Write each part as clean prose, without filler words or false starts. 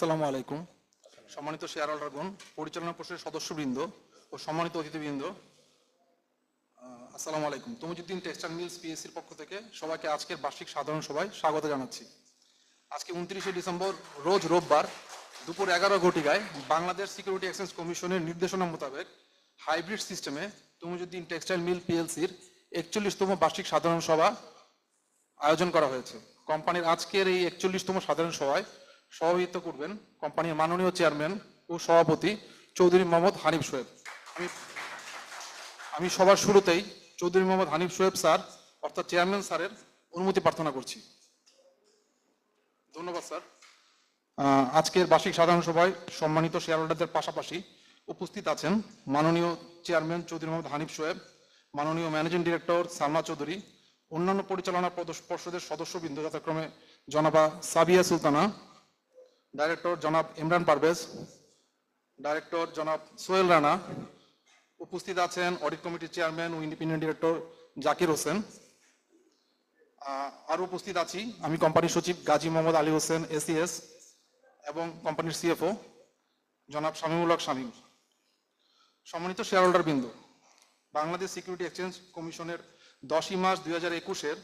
আসসালামু আলাইকুম। সম্মানিত শেয়ার হোল্ডারগণ, পরিচালনা পরিষদের সদস্যবৃন্দ ও সম্মানিত অতিথিবৃন্দ, আসসালামু আলাইকুম। তমুজউদ্দিন টেক্সটাইল মিলস পিএসসির পক্ষ থেকে সবাইকে আজকের বার্ষিক সাধারণ সভায় স্বাগত জানাচ্ছি। আজকে 29শে ডিসেম্বর রোজ রোববার দুপুর 11 ঘটিকায় বাংলাদেশ সিকিউরিটি এক্সচেঞ্জ কমিশনের নির্দেশনা মোতাবেক হাইব্রিড সিস্টেমে তমুজউদ্দিন টেক্সটাইল মিল পিএলসির 41তম বার্ষিক সাধারণ সভা আয়োজন করা হয়েছে। কোম্পানির আজকের এই 41তম সাধারণ সভায় সভাপতিত্ব করবেন কোম্পানির মাননীয় চেয়ারম্যান ও সভাপতি চৌধুরী মোহাম্মদ হানিফ সোহেব। আমি সবার শুরুতেই চৌধুরী মোহাম্মদ হানিফ সোহেব স্যার অর্থাৎ চেয়ারম্যান স্যারের অনুমতি প্রার্থনা করছি। ধন্যবাদ স্যার। আজকের বার্ষিক সাধারণ সভায় সম্মানিত শেয়ার হোল্ডারদের পাশাপাশি উপস্থিত আছেন মাননীয় চেয়ারম্যান চৌধুরী মোহাম্মদ হানিফ সোহেব, মাননীয় ম্যানেজিং ডিরেক্টর সালমা চৌধুরী, অন্যান্য পরিচালনা পর্ষদের সদস্যবৃন্দ যথাক্রমে জনাবা সাবিয়া সুলতানা, ডাইরেক্টর জনাব ইমরান পারভেজ, ডাইরেক্টর জনাব সোহেল রানা, উপস্থিত আছেন অডিট কমিটির চেয়ারম্যান ও ইন্ডিপেন্ডেন্ট ডিরেক্টর জাকির হোসেন। আরও উপস্থিত আছি আমি কোম্পানির সচিব গাজী মোহাম্মদ আলী হোসেন এসিএস এবং কোম্পানির সিএফও জনাব শামীমুল হক শামীম। সম্মানিত শেয়ার হোল্ডার বৃন্দ, বাংলাদেশ সিকিউরিটি এক্সচেঞ্জ কমিশনের 10ই মার্চ 2021-এর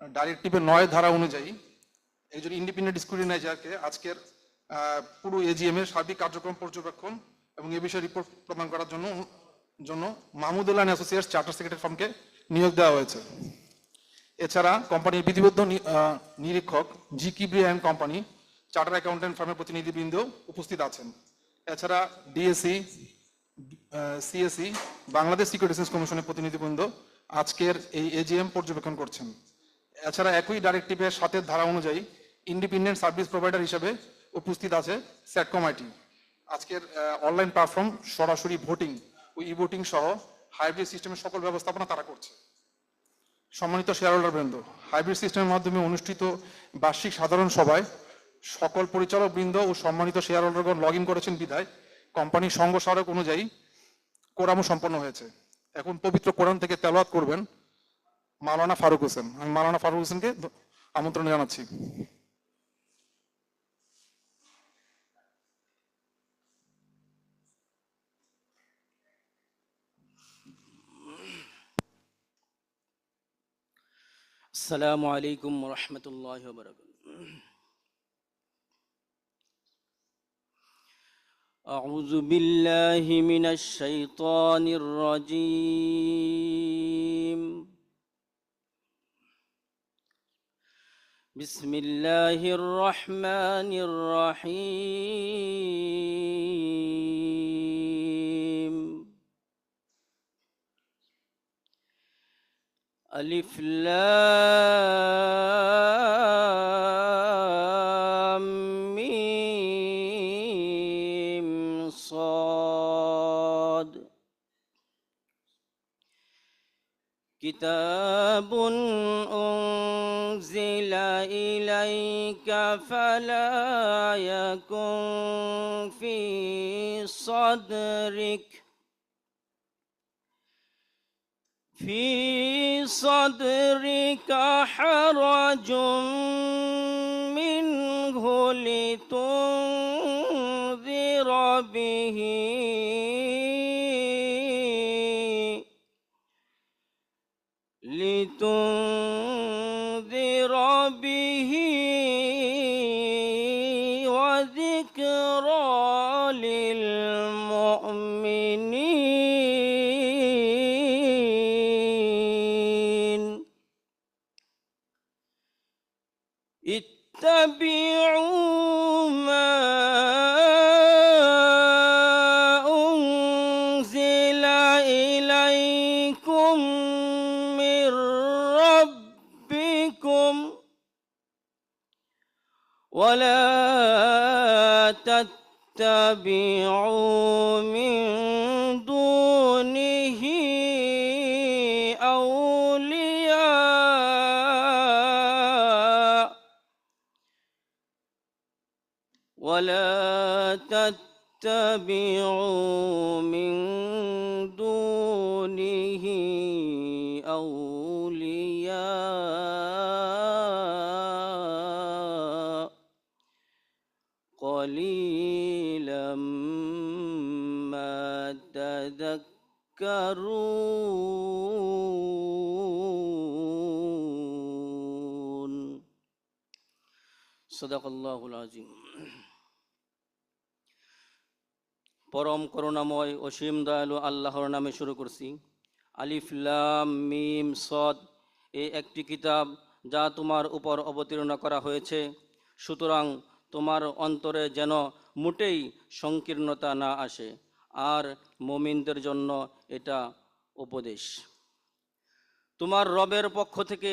ডাইরেক্টিভের 9 ধারা অনুযায়ী একজন ইন্ডিপেন্ডেন্ট স্ক্রুটিনাইজারকে আজকের পুরো এজিএম এর সার্বিক কার্যক্রম পর্যবেক্ষণ এবং এ বিষয়ে রিপোর্ট প্রদান করার জন্য মাহমুদুল্লাহ অ্যাসোসিয়েটস চার্টার সেক্রেটারি ফার্মকে নিয়োগ দেওয়া হয়েছে। এছাড়া কোম্পানির বিধিবদ্ধ নিরীক্ষক জি Kibria and company charter accountant ফার্মের প্রতিনিধিবৃন্দ উপস্থিত আছেন। এছাড়া DSC, CSC, Bangladesh security exchange কমিশনের প্রতিনিধিবৃন্দ আজকের এই এজিএম পর্যবেক্ষণ করছেন। এছাড়া একই ডাইরেক্টিভের 7 ধারা অনুযায়ী ইন্ডিপেন্ডেন্ট সার্ভিস প্রোভাইডার হিসেবে উপস্থিত আছে স্যাটকম আইটি। আজকের অনলাইন প্ল্যাটফর্ম সরাসরি ভোটিং ও ই ভোটিং সহ হাইব্রিড সিস্টেমের সকল ব্যবস্থাপনা তারা করছে। সম্মানিত শেয়ার হোল্ডার বৃন্দ, হাইব্রিড সিস্টেমের মাধ্যমে অনুষ্ঠিত বার্ষিক সাধারণ সভায় সকল পরিচালক বৃন্দ ও সম্মানিত শেয়ার হোল্ডারগণ লগ ইন করেছেন বিধায় কোম্পানির সঙ্গ স্মারক অনুযায়ী কোরামও সম্পন্ন হয়েছে। এখন পবিত্র কোরআন থেকে তেলাওয়াত করবেন মাওলানা ফারুক হোসেন। আমি মাওলানা ফারুক হোসেনকে আমন্ত্রণ জানাচ্ছি। আসসালামু আলাইকুম ওয়া রাহমাতুল্লাহি ওয়া বারাকাতুহু। আউযু বিল্লাহি মিনাশ শাইতানির রাজীম। বিসমিল্লাহির রহমানির রহিম। আলিফ লাম মিম صاد কিতাবুন উনজিলা ইলাইকা ফালা ইয়াকুন ফি صدرك حرج منه لتنذر به وذكرى للمؤمنين. اتبعوا ما أنزل إليكم من ربكم ولا تتبعوا من دونه أولياء قليلا ما تذكرون صدق الله العظيم পরম করুণাময় অসীম দয়ালু আল্লাহর নামে শুরু করছি। আলিফ লাম মিম সদ, এই একটি কিতাব যা তোমার উপর অবতীর্ণ করা হয়েছে, সুতরাং তোমার অন্তরে যেন মোটেই সংকীর্ণতা না আসে, আর মুমিনদের জন্য এটা উপদেশ। তোমার রবের পক্ষ থেকে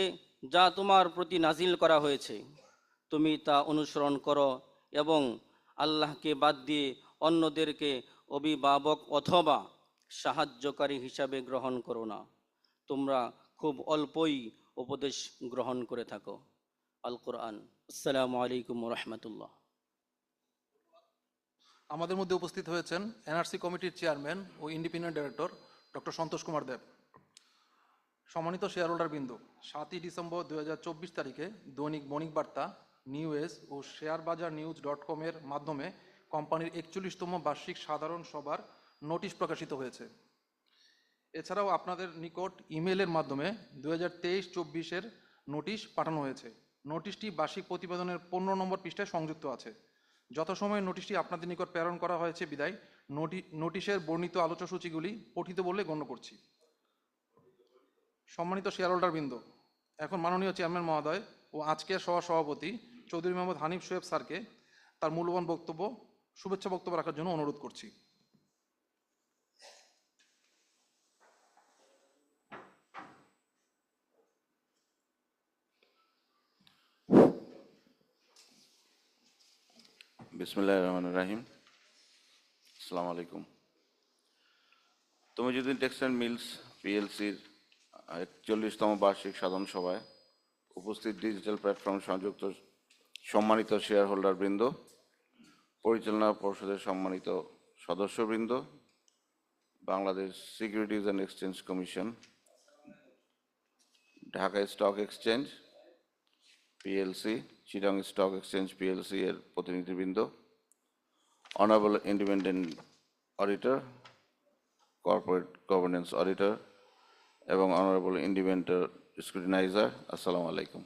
যা তোমার প্রতি নাজিল করা হয়েছে তুমি তা অনুসরণ করো এবং আল্লাহকে বাদ দিয়ে অন্যদেরকে অভিভাবক অথবা সাহায্যকারী হিসাবে গ্রহণ করো না। তোমরা খুব অল্পই উপদেশ গ্রহণ করে থাকো। আল কোরআন। আসসালামু আলাইকুম রহমতুল্লাহ। আমাদের মধ্যে উপস্থিত হয়েছেন এনআরসি কমিটির চেয়ারম্যান ও independent director doctor Santosh Kumar Deb. সম্মানিত শেয়ার হোল্ডার বিন্দু, 7ই ডিসেম্বর 2024 তারিখে দৈনিক বণিক বার্তা, নিউজ ও শেয়ার বাজার নিউজ.com এর মাধ্যমে কোম্পানির 41তম বার্ষিক সাধারণ সভার নোটিশ প্রকাশিত হয়েছে। এছাড়াও আপনাদের নিকট ইমেলের মাধ্যমে 2023-24 নোটিশ পাঠানো হয়েছে। নোটিশটি বার্ষিক প্রতিবেদনের 15 নম্বর পৃষ্ঠায় সংযুক্ত আছে। যথাসময়ে নোটিশটি আপনাদের নিকট প্রেরণ করা হয়েছে বিদায় নোটিশের বর্ণিত আলোচ্যসূচিগুলি পঠিত বলে গণ্য করছি। সম্মানিত শেয়ার হোল্ডার বৃন্দ, এখন মাননীয় চেয়ারম্যান মহোদয় ও আজকের সভাপতি চৌধুরী মোহাম্মদ হানিফ শোয়েব স্যারকে তার মূল্যবান শুভেচ্ছা বক্তব্য রাখার জন্য অনুরোধ করছি। বিসমিল্লাহির রহমানির রহিম। আসসালামু আলাইকুম। তমিজউদ্দিন টেক্সটাইল মিলস পিএলসির 41তম বার্ষিক সাধারণ সভায় উপস্থিত ডিজিটাল প্ল্যাটফর্ম সংযুক্ত সম্মানিত শেয়ার হোল্ডার বৃন্দ, পরিচালনা পর্ষদের সম্মানিত সদস্যবৃন্দ, Bangladesh securities and exchange commission, Dhaka stock exchange PLC, Chittagong stock exchange PLC এর প্রতিনিধিবৃন্দ, honourable independent auditor, corporate governance auditor এবং অনারেবল ইন্ডিপেন্ডেন্ট স্ক্রুটিনাইজার, আসসালামু আলাইকুম।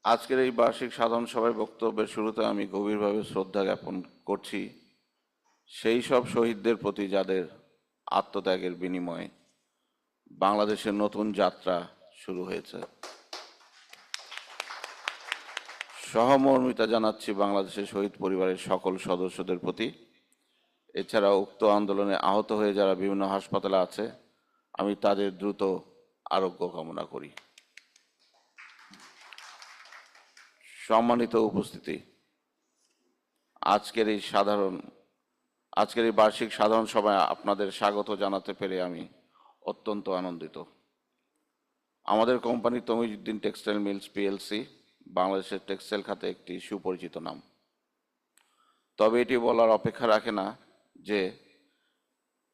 আজকের এই বার্ষিক সাধারণ সভায় বক্তব্যের শুরুতে আমি গভীরভাবে শ্রদ্ধা জ্ঞাপন করছি সেই সব শহীদদের প্রতি যাদের আত্মত্যাগের বিনিময়ে বাংলাদেশের নতুন যাত্রা শুরু হয়েছে। সহমর্মিতা জানাচ্ছি বাংলাদেশের শহীদ পরিবারের সকল সদস্যদের প্রতি। এছাড়া উক্ত আন্দোলনে আহত হয়ে যারা বিভিন্ন হাসপাতালে আছে, আমি তাদের দ্রুত আরোগ্য কামনা করি। সম্মানিত উপস্থিতি, আজকের এই বার্ষিক সাধারণ সভায় আপনাদের স্বাগত জানাতে পেরে আমি অত্যন্ত আনন্দিত। আমাদের company Tamijuddin textile mills PLC বাংলাদেশের টেক্সটাইল খাতে একটি সুপরিচিত নাম। তবে এটি বলার অপেক্ষা রাখে না যে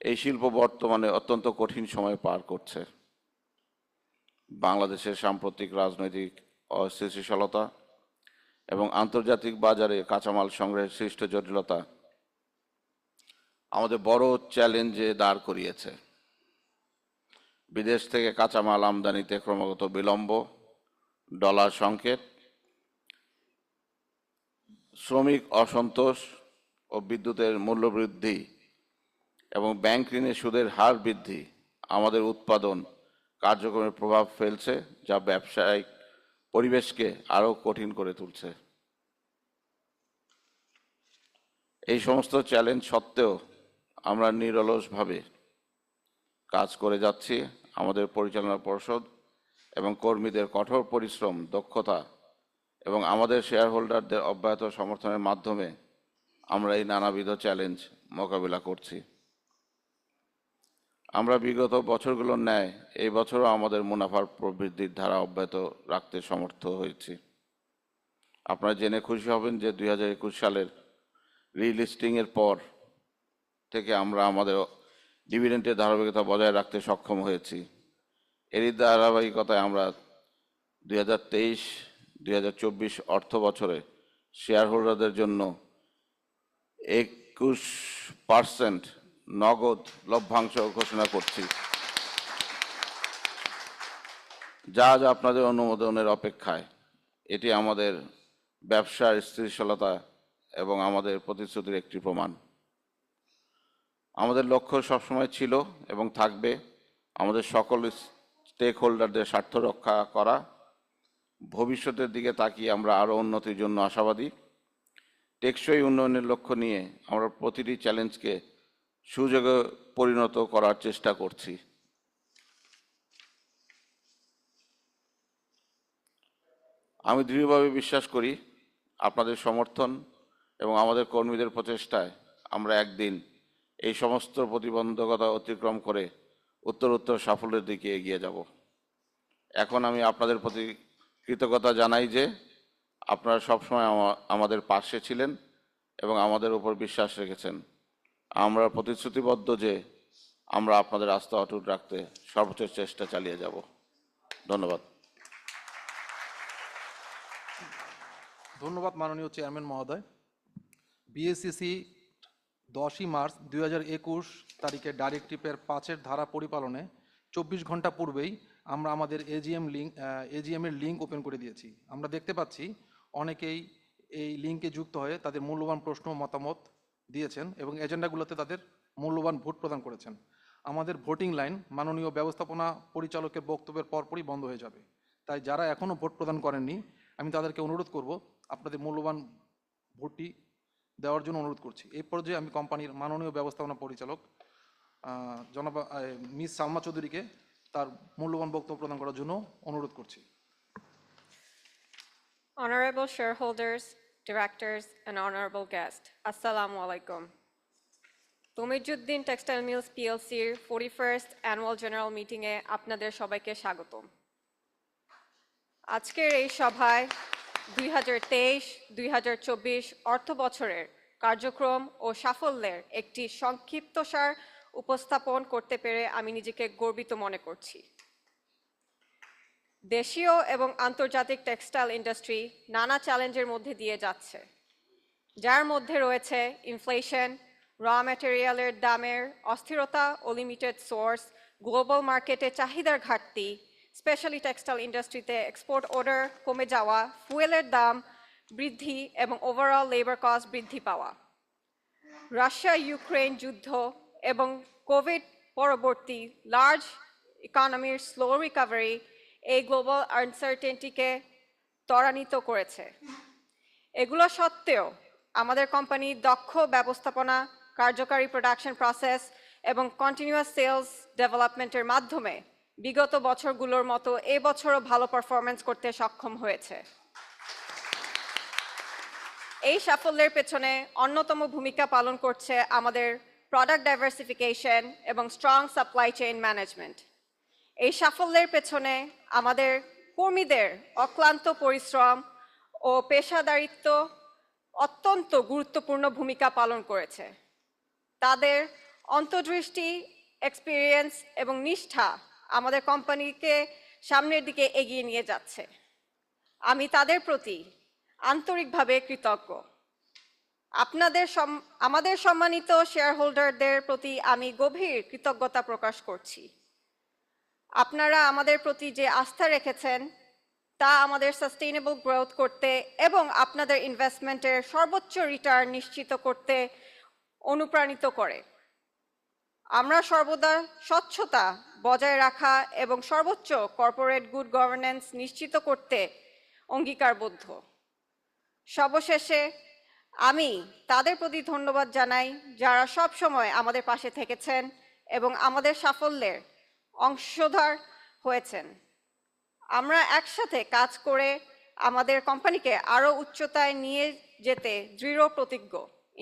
এই শিল্প বর্তমানে অত্যন্ত কঠিন সময় পার করছে। বাংলাদেশের সাম্প্রতিক রাজনৈতিক অস্থিতিশীলতা এবং আন্তর্জাতিক বাজারে কাঁচামাল সংগ্রহের সৃষ্ট জটিলতা আমাদের বড় চ্যালেঞ্জে দাঁড় করিয়েছে। বিদেশ থেকে কাঁচামাল আমদানিতে ক্রমাগত বিলম্ব, ডলার সংকট, শ্রমিক অসন্তোষ ও বিদ্যুতের মূল্যবৃদ্ধি এবং ব্যাংক ঋণের সুদের হার বৃদ্ধি আমাদের উৎপাদন কার্যক্রমে প্রভাব ফেলছে, যা ব্যবসায়িক পরিবেশকে আরও কঠিন করে তুলছে। এই সমস্ত চ্যালেঞ্জ সত্ত্বেও আমরা নিরলসভাবে কাজ করে যাচ্ছি। আমাদের পরিচালনা পর্ষদ এবং কর্মীদের কঠোর পরিশ্রম, দক্ষতা এবং আমাদের শেয়ার হোল্ডারদের অব্যাহত সমর্থনের মাধ্যমে আমরা এই নানাবিধ চ্যালেঞ্জ মোকাবিলা করছি। আমরা বিগত বছরগুলোর ন্যায় এই বছরও আমাদের মুনাফার প্রবৃদ্ধির ধারা অব্যাহত রাখতে সমর্থ হয়েছি। আপনারা জেনে খুশি হবেন যে 2021 সালের রিলিস্টিংয়ের পর থেকে আমরা আমাদের ডিভিডেন্ডের ধারাবাহিকতা বজায় রাখতে সক্ষম হয়েছি। এরই ধারাবাহিকতায় আমরা 2023 অর্থ বছরে শেয়ার হোল্ডারদের জন্য 21% নগদ লভ্যাংশ ঘোষণা করছি, যা আজ আপনাদের অনুমোদনের অপেক্ষায়। এটি আমাদের ব্যবসার স্থিতিশীলতা এবং আমাদের প্রতিশ্রুতির একটি প্রমাণ। আমাদের লক্ষ্য সবসময় ছিল এবং থাকবে আমাদের সকল স্টেক হোল্ডারদের স্বার্থ রক্ষা করা। ভবিষ্যতের দিকে তাকিয়ে আমরা আরও উন্নতির জন্য আশাবাদী। টেকসই উন্নয়নের লক্ষ্য নিয়ে আমরা প্রতিটি চ্যালেঞ্জকে সুযোগে পরিণত করার চেষ্টা করছি। আমি দৃঢ়ভাবে বিশ্বাস করি আপনাদের সমর্থন এবং আমাদের কর্মীদের প্রচেষ্টায় আমরা একদিন এই সমস্ত প্রতিবন্ধকতা অতিক্রম করে উত্তরোত্তর সাফল্যের দিকে এগিয়ে যাব। এখন আমি আপনাদের প্রতি কৃতজ্ঞতা জানাই যে আপনারা সবসময় আমাদের পাশে ছিলেন এবং আমাদের উপর বিশ্বাস রেখেছেন। আমরা প্রতিশ্রুতিবদ্ধ যে আমরা আপনাদের আস্থা অটুট রাখতে সর্বোচ্চ চেষ্টা চালিয়ে যাব। ধন্যবাদ। ধন্যবাদ মাননীয় চেয়ারম্যান মহোদয়। বিএসসিসি 10ই মার্চ 2021 তারিখে ডাইরেক্টিভের 5-এর ধারা পরিপালনে 24 ঘন্টা পূর্বেই আমরা আমাদের এজিএমের লিঙ্ক ওপেন করে দিয়েছি। আমরা দেখতে পাচ্ছি অনেকেই এই লিঙ্কে যুক্ত হয়ে তাদের মূল্যবান প্রশ্ন মতামত দিয়েছেন এবং এজেন্ডাগুলোতে তাদের মূল্যবান ভোট প্রদান করেছেন। আমাদের ভোটিং লাইন মাননীয় ব্যবস্থাপনা পরিচালকের বক্তব্যের পরপরই বন্ধ হয়ে যাবে। তাই যারা এখনও ভোট প্রদান করেননি, আমি তাদেরকে অনুরোধ করব আপনাদের মূল্যবান ভোটটি দেওয়ার জন্য অনুরোধ করছি। এই পর্যায়ে আমি কোম্পানির মাননীয় ব্যবস্থাপনা পরিচালক জনাব মিস সালমা চৌধুরীকে তার মূল্যবান বক্তব্য প্রদান করার জন্য অনুরোধ করছি। Honorable shareholders, directors, and honorable guests, Assalamu alaikum. Tamizuddin textile mills পিএলসির 41st অ্যানুয়াল জেনারেল মিটিংয়ে আপনাদের সবাইকে স্বাগতম। আজকের এই সভায় 2023-2024 অর্থ বছরের কার্যক্রম ও সাফল্যের একটি সংক্ষিপ্তসার উপস্থাপন করতে পেরে আমি নিজেকে গর্বিত মনে করছি। দেশীয় এবং আন্তর্জাতিক টেক্সটাইল ইন্ডাস্ট্রি নানা চ্যালেঞ্জের মধ্যে দিয়ে যাচ্ছে, যার মধ্যে রয়েছে ইনফ্লেশন, র ম্যাটেরিয়ালের দামের অস্থিরতা ও লিমিটেড সোর্স, গ্লোবাল মার্কেটে চাহিদার ঘাটতি, স্পেশালি টেক্সটাইল ইন্ডাস্ট্রিতে এক্সপোর্ট অর্ডার কমে যাওয়া, ফুয়েলের দাম বৃদ্ধি এবং ওভারঅল লেবার কস্ট বৃদ্ধি পাওয়া, রাশিয়া ইউক্রেন যুদ্ধ এবং কোভিড পরবর্তী লার্জ ইকোনমির স্লো রিকভারি এই গ্লোবাল আনসার্টেনটিকে ত্বরান্বিত করেছে। এগুলো সত্ত্বেও আমাদের কোম্পানি দক্ষ ব্যবস্থাপনা, কার্যকারী প্রোডাকশন প্রসেস এবং কন্টিনিউয়াস সেলস ডেভেলপমেন্টের মাধ্যমে বিগত বছরগুলোর মতো এবছরও ভালো পারফরমেন্স করতে সক্ষম হয়েছে। এই সাফল্যের পেছনে অন্যতম ভূমিকা পালন করছে আমাদের প্রোডাক্ট ডাইভার্সিফিকেশন এবং স্ট্রং সাপ্লাই চেইন ম্যানেজমেন্ট। এই সাফল্যের পেছনে আমাদের কর্মীদের অক্লান্ত পরিশ্রম ও পেশাদারিত্ব অত্যন্ত গুরুত্বপূর্ণ ভূমিকা পালন করেছে। তাদের অন্তর্দৃষ্টি, এক্সপিরিয়েন্স এবং নিষ্ঠা আমাদের কোম্পানিকে সামনের দিকে এগিয়ে নিয়ে যাচ্ছে। আমি তাদের প্রতি আন্তরিকভাবে কৃতজ্ঞ। আমাদের সম্মানিত শেয়ারহোল্ডারদের প্রতি আমি গভীর কৃতজ্ঞতা প্রকাশ করছি। আপনারা আমাদের প্রতি যে আস্থা রেখেছেন তা আমাদের সাস্টেইনেবল গ্রোথ করতে এবং আপনাদের ইনভেস্টমেন্টের সর্বোচ্চ রিটার্ন নিশ্চিত করতে অনুপ্রাণিত করে। আমরা সর্বদা স্বচ্ছতা বজায় রাখা এবং সর্বোচ্চ কর্পোরেট গুড গভর্নেন্স নিশ্চিত করতে অঙ্গীকারবদ্ধ। সর্বশেষে আমি তাদের প্রতি ধন্যবাদ জানাই যারা সব সময় আমাদের পাশে থেকেছেন এবং আমাদের সাফল্যের অংশধর হয়েছেন। আমরা একসাথে কাজ করে আমাদের কোম্পানিকে আরও উচ্চতায় নিয়ে যেতে দৃঢ় প্রতিজ্ঞ,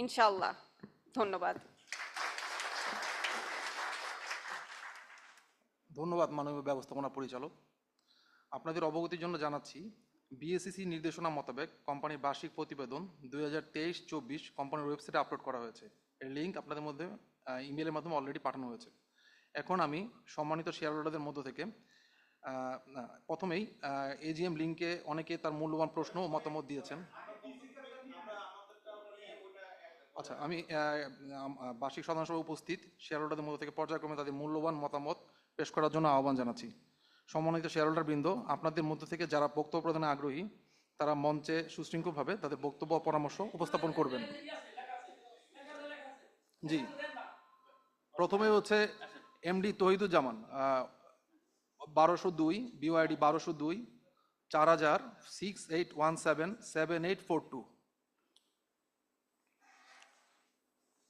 ইনশাআল্লাহ। ধন্যবাদ। ধন্যবাদ মাননীয় ব্যবস্থাপনা পরিচালক। আপনাদের অবগতির জন্য জানাচ্ছি, বিএসসিসি নির্দেশনা মোতাবেক কোম্পানির বার্ষিক প্রতিবেদন 2023-24 কোম্পানির ওয়েবসাইটে আপলোড করা হয়েছে। এর লিঙ্ক আপনাদের মধ্যে ইমেলের মাধ্যমে অলরেডি পাঠানো হয়েছে। এখন আমি সম্মানিত শেয়ারহোল্ডারদের মধ্য থেকে প্রথমেই এজিএম লিঙ্কে অনেকে তার মূল্যবান প্রশ্ন ও মতামত দিয়েছেন। আচ্ছা, আমি বার্ষিক সাধারণ সভায় উপস্থিত শেয়ার হোল্ডারদের মধ্য থেকে পর্যায়ক্রমে তাদের মূল্যবান মতামত পেশ করার জন্য আহ্বান জানাচ্ছি। সম্মানিত শেয়ার হোল্ডার বৃন্দ, আপনাদের মধ্য থেকে যারা বক্তব্য প্রদানে আগ্রহী তারা মঞ্চে সুশৃঙ্খলভাবে তাদের বক্তব্য ও পরামর্শ উপস্থাপন করবেন। জি, প্রথমে হচ্ছে এমডি তহিদুজ্জামান, 1202 বিওআইডি 1202 400068177842।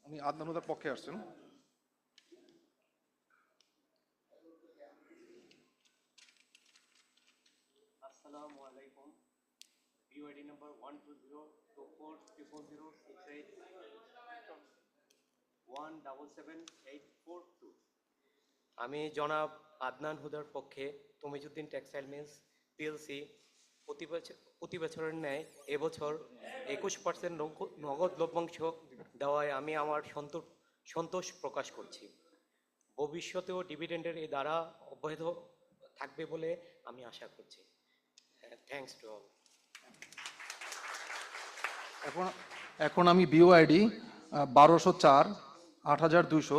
উনি আদনান হুদার পক্ষে আসছেন। আসসালামু আলাইকুম। BYD number 12024246842। আমি জনাব আদনান হুদার পক্ষে তমিজউদ্দিন টেক্সটাইল মিলস পিএলসি প্রতি বছরের ন্যায় এবছর 21% নগদ লভ্যাংশ দেওয়ায় আমি আমার সন্তোষ প্রকাশ করছি। ভবিষ্যতেও ডিভিডেন্ডের এই ধারা অব্যাহত থাকবে বলে আমি আশা করছি। Thanks to all. এখন আমি বিওআইডি 1204 8200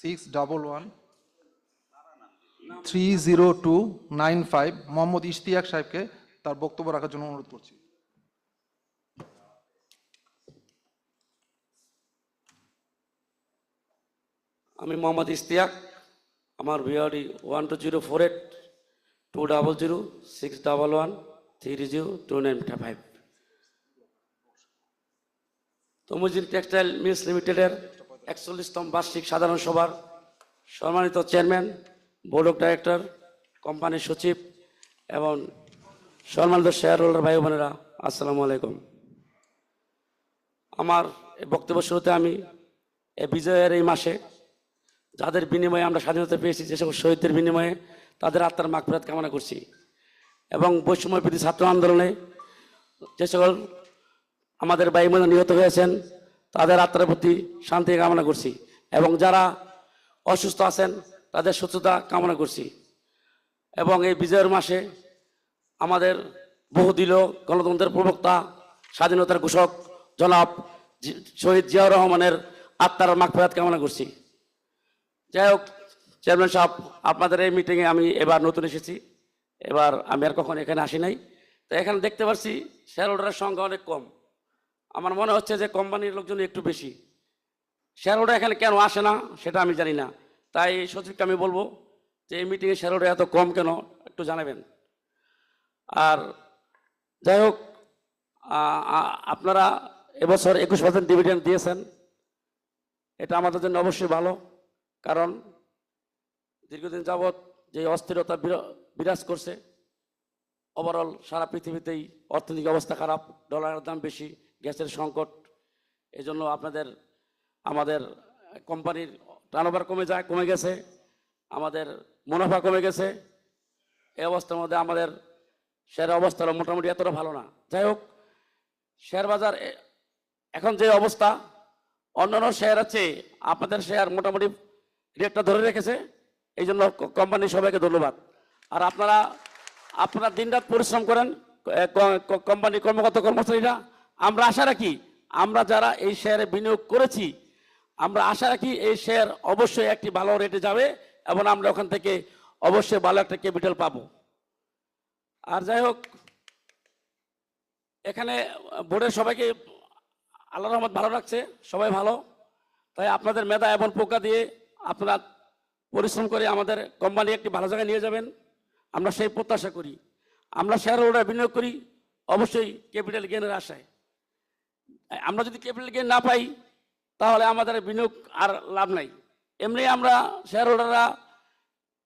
611-30295 মোহাম্মদ ইশতিয়াক সাহেবকে তার বক্তব্য রাখার জন্য অনুরোধ করছি। আমি মোহাম্মদ ইশতিয়াক, আমার বিওআইডি 120402061130295। তমুদ্দিন টেক্সটাইল মিলস লিমিটেডের 41তম বার্ষিক সাধারণ সভার সম্মানিত চেয়ারম্যান, বোর্ড অফ ডাইরেক্টর, কোম্পানির সচিব এবং সম্মানিত শেয়ার হোল্ডার ভাই বোনেরা, আসসালামু আলাইকুম। আমার বক্তব্য শুরুতে আমি বিজয়ের এই মাসে যাদের বিনিময়ে আমরা স্বাধীনতা পেয়েছি, যে সকল শহীদদের বিনিময়ে তাদের আত্মার মাগফিরাত কামনা করছি এবং বৈষম্য বিরোধী ছাত্র আন্দোলনে যে সকল আমাদের ভাই বোনেরা নিহত হয়েছেন তাদের আত্মার প্রতি শান্তি কামনা করছি এবং যারা অসুস্থ আছেন তাদের সুস্থতা কামনা করছি। এবং এই বিজয়ের মাসে আমাদের বহুদলীয় গণতন্ত্রের প্রবক্তা, স্বাধীনতার ঘোষক জনাব শহীদ জিয়াউর রহমানের আত্মার মাগফিরাত কামনা করছি। যাই হোক, চেয়ারম্যান সাহেব, আপনাদের এই মিটিংয়ে আমি এবার নতুন এসেছি, এবার আমি আর কখনো এখানে আসি নাই। তো এখানে দেখতে পাচ্ছি শেয়ার হোল্ডারের সংখ্যা অনেক কম। আমার মনে হচ্ছে যে কোম্পানির লোকজন একটু বেশি। শেয়ার হোল্ডার এখানে কেন আসে না সেটা আমি জানি না, তাই সচিবকে আমি বলবো যে এই মিটিংয়ে শেয়ার হোল্ডার এত কম কেন একটু জানাবেন। আর যাই হোক, আপনারা এবছর 21% ডিভিডেন্ড দিয়েছেন, এটা আমাদের জন্য অবশ্যই ভালো, কারণ দীর্ঘদিন যাবৎ যে অস্থিরতা বিরাজ করছে, ওভারঅল সারা পৃথিবীতেই অর্থনৈতিক অবস্থা খারাপ, ডলারের দাম বেশি, গ্যাসের সংকট, এজন্য আমাদের কোম্পানির টার্নওভার কমে গেছে, আমাদের মুনাফা কমে গেছে। এই অবস্থার মধ্যে আমাদের শেয়ারের অবস্থা মোটামুটি এতটা ভালো না। যাই হোক, শেয়ার বাজার এখন যে অবস্থা, অন্যান্য শেয়ার আছে, আপনাদের শেয়ার মোটামুটি রেটটা ধরে রেখেছে, এই জন্য কোম্পানির সবাইকে ধন্যবাদ। আর আপনারা দিনরাত পরিশ্রম করেন, কোম্পানির কর্মচারীরা। আমরা আশা রাখি, আমরা যারা এই শেয়ারে বিনিয়োগ করেছি, আমরা আশা রাখি এই শেয়ার অবশ্যই একটি ভালো রেটে যাবে এবং আমরা ওখান থেকে অবশ্যই ভালো একটা ক্যাপিটাল পাবো। আর যাই হোক, এখানে বোর্ডের সবাইকে আল্লাহর রহমত ভালো রাখছে, সবাই ভালো। তাই আপনাদের মেধা এবং প্রজ্ঞা দিয়ে আপনারা পরিশ্রম করে আমাদের কোম্পানি একটি ভালো জায়গায় নিয়ে যাবেন, আমরা সেই প্রত্যাশা করি। আমরা শেয়ার হোল্ডার বিনিয়োগ করি অবশ্যই ক্যাপিটাল গেইনের আশায়। আমরা যদি ক্যাপিটাল গেইন না পাই তাহলে আমাদের বিনিয়োগ আর লাভ নাই। এমনি আমরা শেয়ার হোল্ডাররা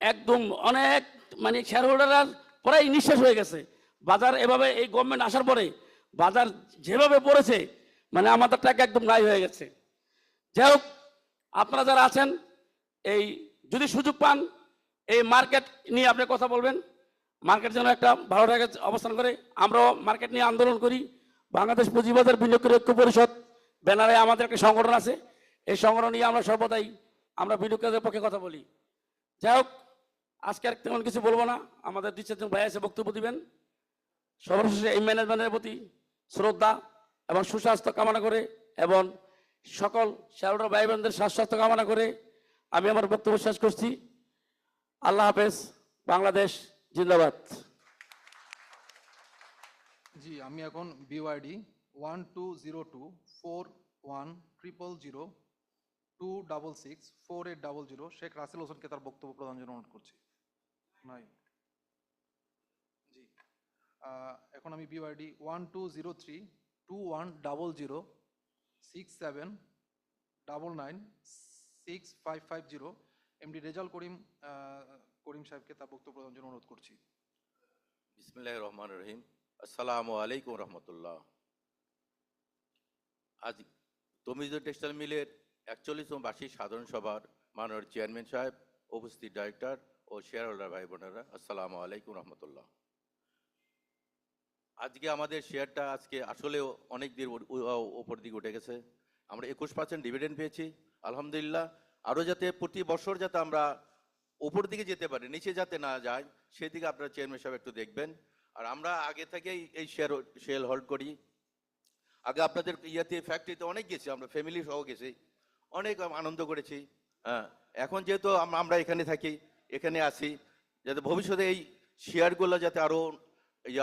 একদম অনেক শেয়ার হোল্ডাররা প্রায় নিঃশেষ হয়ে গেছে। বাজার এভাবে এই গভর্নমেন্ট আসার পরে বাজার যেভাবে পড়েছে, আমাদের টাকা একদম নাই হয়ে গেছে। যাই হোক, আপনারা যারা আছেন, এই যদি সুযোগ পান এই মার্কেট নিয়ে আপনি কথা বলবেন, মার্কেট যেন একটা ভালো জায়গায় অবস্থান করে। আমরাও মার্কেট নিয়ে আন্দোলন করি। বাংলাদেশ পুঁজিবাজার বিনিয়োগকারী ঐক্য পরিষদ ব্যানারে আমাদের একটা সংগঠন আছে, এই সংগঠন নিয়ে আমরা সর্বদাই বিনিয়োগকারীদের পক্ষে কথা বলি। যাই হোক, আজকে আর তেমন কিছু বলবো না, আমাদের 2-4 জন ভাই এসে বক্তব্য দিবেন। সর্বশেষে এই ম্যানেজমেন্টের প্রতি শ্রদ্ধা এবং সুস্বাস্থ্য কামনা করে এবং সকল শেয়ারহোল্ডার ভাই বোনদের স্বাস্থ্য কামনা করে আমি আমার বক্তব্য শেষ করছি। আল্লাহ হাফেজ, বাংলাদেশ জিন্দাবাদ। জি, আমি এখন বিওআইডি 1204110002664800 শেখ রাসেল হোসেনকে তার বক্তব্য প্রদান জন্য অনুরোধ করছি। নাই। জি, এখন আমি বিওআইডি 1203210067996550 এমডি রেজাল করিম করিম সাহেবকে তার বক্তব্য প্রদান জন্য অনুরোধ করছি। বিসমিল্লাহির রহমানির রহিম। আসসালামু আলাইকুম রহমতুল্লাহ। আজ তমিজ টেক্সটাইল মিলের 41তম বার্ষিক সাধারণ সভার মাননীয় চেয়ারম্যান সাহেব, উপস্থিত ডাইরেক্টর ও শেয়ার হোল্ডার ভাই বোনেরা, আসসালামু আলাইকুম রহমতুল্লাহ। আজকে আমাদের শেয়ারটা আজকে আসলেও অনেক দিন ওপর দিকে উঠে গেছে। আমরা 21% ডিভিডেন্ড পেয়েছি, আলহামদুলিল্লাহ। আরও যাতে প্রতি বছর যাতে আমরা উপর দিকে যেতে পারি, নিচে যাতে না যায়, সেদিকে আপনারা চেয়ারম্যান সাহেব একটু দেখবেন। আর আমরা আগে থেকেই এই শেয়ার হোল্ড করি। আগে আপনাদের ইয়াতে ফ্যাক্টরিতে অনেক গেছি, আমরা ফ্যামিলি সহ গেছি, অনেক আনন্দ করেছি। হ্যাঁ, এখন যেহেতু আমরা এখানে থাকি, এখানে আসি, যাতে ভবিষ্যতে এই শেয়ারগুলো যাতে আরও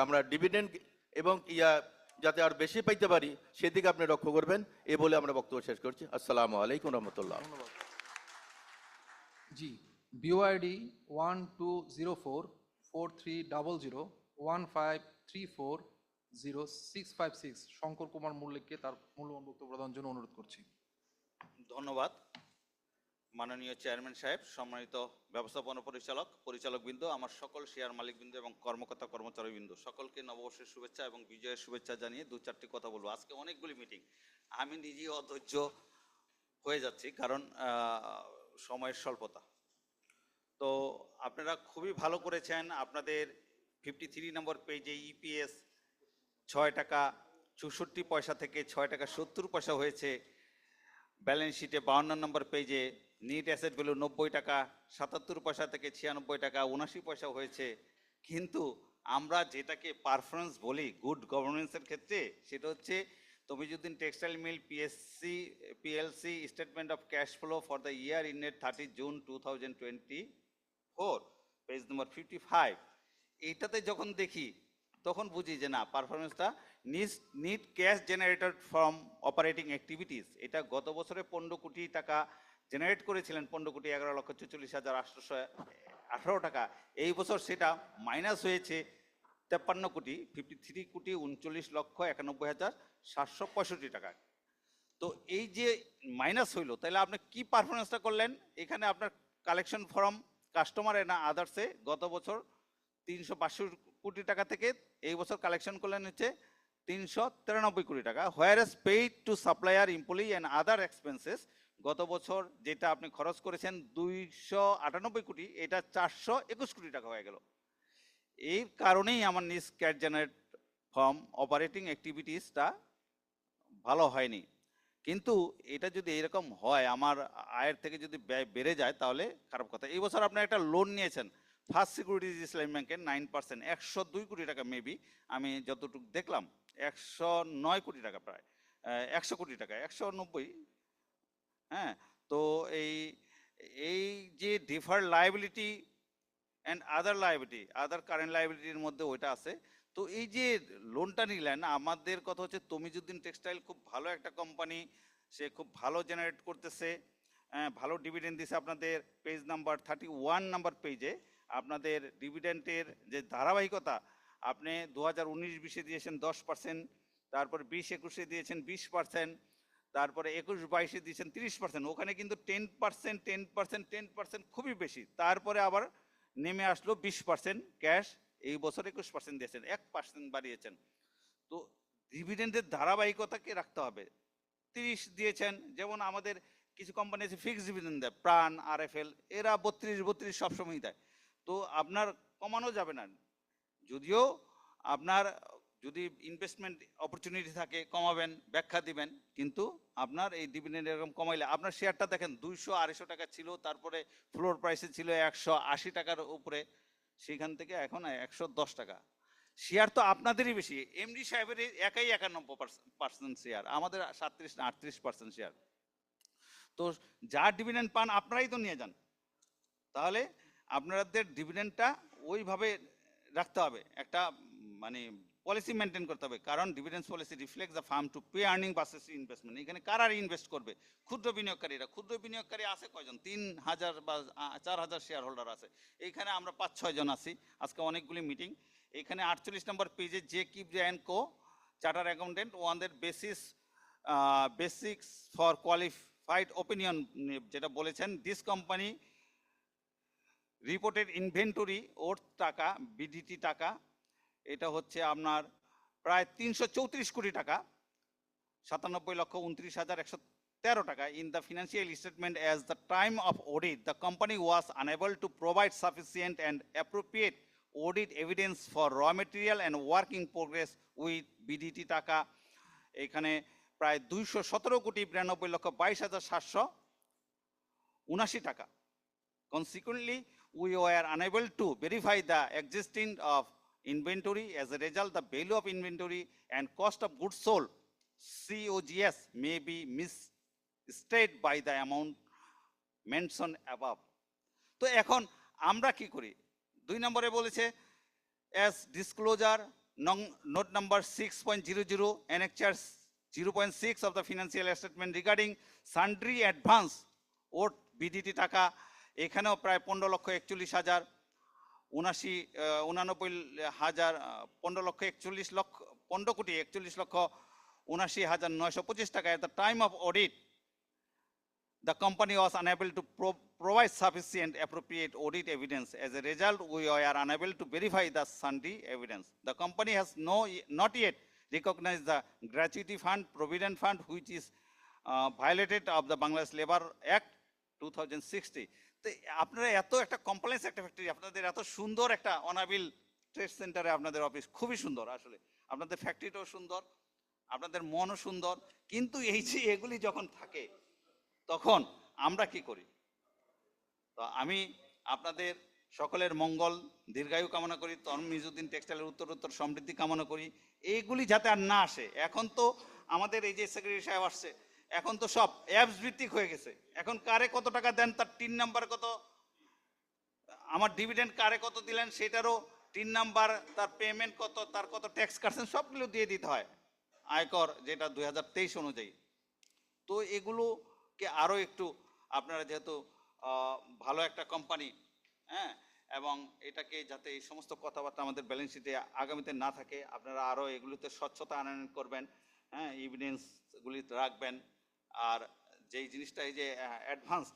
আমরা ডিভিডেন্ড এবং যাতে আর বেশি পাইতে পারি, সেদিকে আপনি লক্ষ্য করবেন। এই বলে আমরা বক্তব্য শেষ করছি। আসসালামু আলাইকুম রহমতুল্লাহ। জি, বিওআইডি 1204430015340656 শঙ্কর কুমার মল্লিককে তার মূল্যবান বক্তব্য প্রদানের জন্য অনুরোধ করছি। ধন্যবাদ মাননীয় চেয়ারম্যান সাহেব, সম্মানিত ব্যবস্থাপনা পরিচালকবৃন্দ, আমার সকল শেয়ার মালিকবৃন্দ এবং কর্মকর্তা কর্মচারীবৃন্দ, সকলকে নববর্ষের শুভেচ্ছা এবং বিজয়ের শুভেচ্ছা জানিয়ে 2-4টি কথা বলবো। আজকে অনেকগুলি মিটিং, আমি নিজেই অধৈর্য হয়ে যাচ্ছি, কারণ সময়ের স্বল্পতা। তো আপনারা খুবই ভালো করেছেন। আপনাদের 53 নম্বর পেজে ইপিএস 6 টাকা 64 পয়সা থেকে 6 টাকা 70 পয়সা হয়েছে। ব্যালেন্স শিটে 52 নম্বর পেজে নিট অ্যাসেট ভ্যালু 90 টাকা 77 পয়সা থেকে 96 টাকা 79 পয়সা হয়েছে। কিন্তু আমরা যেটাকে পারফরমেন্স বলি গুড গভর্নেন্সের ক্ষেত্রে, সেটা হচ্ছে Tamijuddin textile mill PLC statement of cash flow for the year ended 30 June 2024, page number 55। এইটাতে যখন দেখি তখন বুঝি যে না, পারফরমেন্সটা net cash generated from operating activities, এটা গত বছরে 15 কোটি টাকা জেনারেট করেছিলেন, 15,11,44,818 টাকা। এই বছর সেটা মাইনাস হয়েছে 53 কোটি 53,39,91,765 টাকা। তো এই যে মাইনাস হইলো, তাহলে আপনি কি পারফরমেন্সটা করলেন? এখানে আপনার কালেকশন ফ্রম কাস্টমার না আদার্সে গত বছর 362 কোটি টাকা থেকে এই বছর কালেকশন করলেন হচ্ছে 393 কোটি টাকা। Whereas paid to supplier, employee and other expenses, গত বছর যেটা আপনি খরচ করেছেন 298 কোটি, এটা 421 কোটি টাকা হয়ে গেল। এই কারণেই আমার নিজ ক্যাশ জেনারেট ফ্রম অপারেটিং অ্যাক্টিভিটিসটা ভালো হয়নি। কিন্তু এটা যদি এরকম হয়, আমার আয়ের থেকে যদি ব্যয় বেড়ে যায়, তাহলে খারাপ কথা। এই বছর আপনি একটা লোন নিয়েছেন ফার্স্ট সিকিউরিটিজ ইসলামী ব্যাংকের 9%, 102 কোটি টাকা মেবি, আমি যতটুকু দেখলাম 109 কোটি টাকা, প্রায় 100 কোটি টাকা, 190। হ্যাঁ, তো এই যে deferred liability and other current লায়াবিলিটির মধ্যে ওইটা আছে। তো এই যে লোনটা নিলেন, আমাদের কথা হচ্ছে তমিজউদ্দিন টেক্সটাইল খুব ভালো একটা কোম্পানি, সে খুব ভালো জেনারেট করতেছে, ভালো ডিভিডেন্ড দিছে। আপনাদের পেজ নাম্বার 31 নাম্বার পেজে আপনাদের ডিভিডেন্টের যে ধারাবাহিকতা, আপনি 2019-20 দিয়েছেন 10%, তারপরে 20-21 দিয়েছেন 20%, তারপরে 21-22 দিয়েছেন 30%। ওখানে কিন্তু 10% খুবই বেশি। তারপরে আবার নেমে আসলো 20% ক্যাশ, এই বছর 21% দিয়েছেন, 1% বাড়িয়েছেন। তো ডিভিডেন্ডের ধারাবাহিকতাকে রাখতে হবে। 30 দিয়েছেন, যেমন আমাদের কিছু কোম্পানি আছে ফিক্সড ডিভিডেন্ড দেয়, প্রাণ, আরএফএল, এরা 32 সবসময় দেয়। তো আপনার কমানো যাবে না, যদিও আপনার যদি ইনভেস্টমেন্ট অপরচুনিটি থাকে কমাবেন, ব্যাখ্যা দিবেন, কিন্তু আপনার এই ডিভিডেন্ড এরকম কমাইলে আপনার শেয়ারটা দেখেন 200-250 টাকা ছিল, তারপরে ফ্লোর প্রাইসে ছিল 180 টাকার উপরে, সেখান থেকে এখন 110 টাকা। শেয়ার তো আপনাদেরই বেশি, এমডি সাহেবের একাই 51% শেয়ার, আমাদের 37-38% শেয়ার। তো যা ডিভিডেন্ড পান আপনারাই তো নিয়ে যান, তাহলে আপনাদের ডিভিডেন্ডটা ওইভাবে রাখতে হবে, একটা মানে পলিসি মেনটেন করতে হবে, কারণ dividends policy reflect the farm to pay earning versus investment. এখানে কারা ইনভেস্ট করবে? ক্ষুদ্র বিনিয়োগকারীরা। ক্ষুদ্র বিনিয়োগকারী আছে কয়জন? 3000 বা 4000 শেয়ার হোল্ডার আছে। এইখানে আমরা 5-6 জন আছি, আজকে অনেকগুলি মিটিং। এখানে 48 নম্বর পেজে J Kibria and co chartered accountant ওয়ানদের বেসিক্স ফর কোয়ালিফাইড ওপিনিয়ন যেটা বলেছেন, দিস কোম্পানি রিপোর্টেড ইনভেন্টরি ওর টাকা বিডিটি টাকা, এটা হচ্ছে আপনার প্রায় 334 কোটি টাকা, 97,29,113 টাকা। In the financial statement as the time of audit the company was unable to provide sufficient and appropriate audit evidence for র material and work in progress with BDT টাকা। এখানে প্রায় 217,22,779 টাকা। Consequently, we were unable to verify the existence of inventory. As a result, the value of inventory and cost of goods sold (COGS) may be misstated by the amount mentioned above. তো এখন আমরা কি করি? 2 নম্বরে বলেছে as disclosure note number 6.00 annexure 0.6 of the financial statement regarding sundry advance owed BDT টাকা, এখানেও প্রায় 15,41,000, 15,41,79,925 টাকা। At the time of audit, the company was unable to provide sufficient appropriate audit evidence. As a result, we are unable to verify the sundry evidence. The company has not yet recognized the gratuity fund, provident fund, which is violated of the Bangladesh Labor Act 2060. তো আপনারা এত একটা complex একটা factory, আপনাদের এত সুন্দর একটা অনাবিল ট্রেড সেন্টারে আপনাদের অফিস, খুবই সুন্দর আসলে, আপনাদের ফ্যাক্টরিটাও সুন্দর, আপনাদের মনও সুন্দর, কিন্তু এই যে এগুলি যখন থাকে তখন আমরা কি করি? তো আমি আপনাদের সকলের মঙ্গল দীর্ঘায়ু কামনা করি, তমিজউদ্দিন টেক্সটাইলের উত্তরোত্তর সমৃদ্ধি কামনা করি, এইগুলি যাতে আর না আসে। এখন তো আমাদের এই যে সেক্রেটারি সাহেব আসছে, এখন তো সব অ্যাপস ভিত্তিক হয়ে গেছে, এখন কারে কত টাকা দেন তার 3 নাম্বার কত, আমার ডিভিডেন্ড কারে কত দিলেন সেটারও 3 নাম্বার, তার পেমেন্ট কত, তার কত ট্যাক্স কাটছেন, সবগুলো দিয়ে দিতে হয় আয়কর, যেটা 2023 অনুযায়ী। তো এগুলোকে আরও একটু আপনারা, যেহেতু ভালো একটা কোম্পানি, হ্যাঁ, এবং এটাকে যাতে এই সমস্ত কথাবার্তা আমাদের ব্যালেন্স শিটে আগামীতে না থাকে, আপনারা আরও এগুলোতে স্বচ্ছতা আনয়ন করবেন, হ্যাঁ, এভিডেন্সগুলি রাখবেন। আর যেই জিনিসটা, এই যে অ্যাডভান্স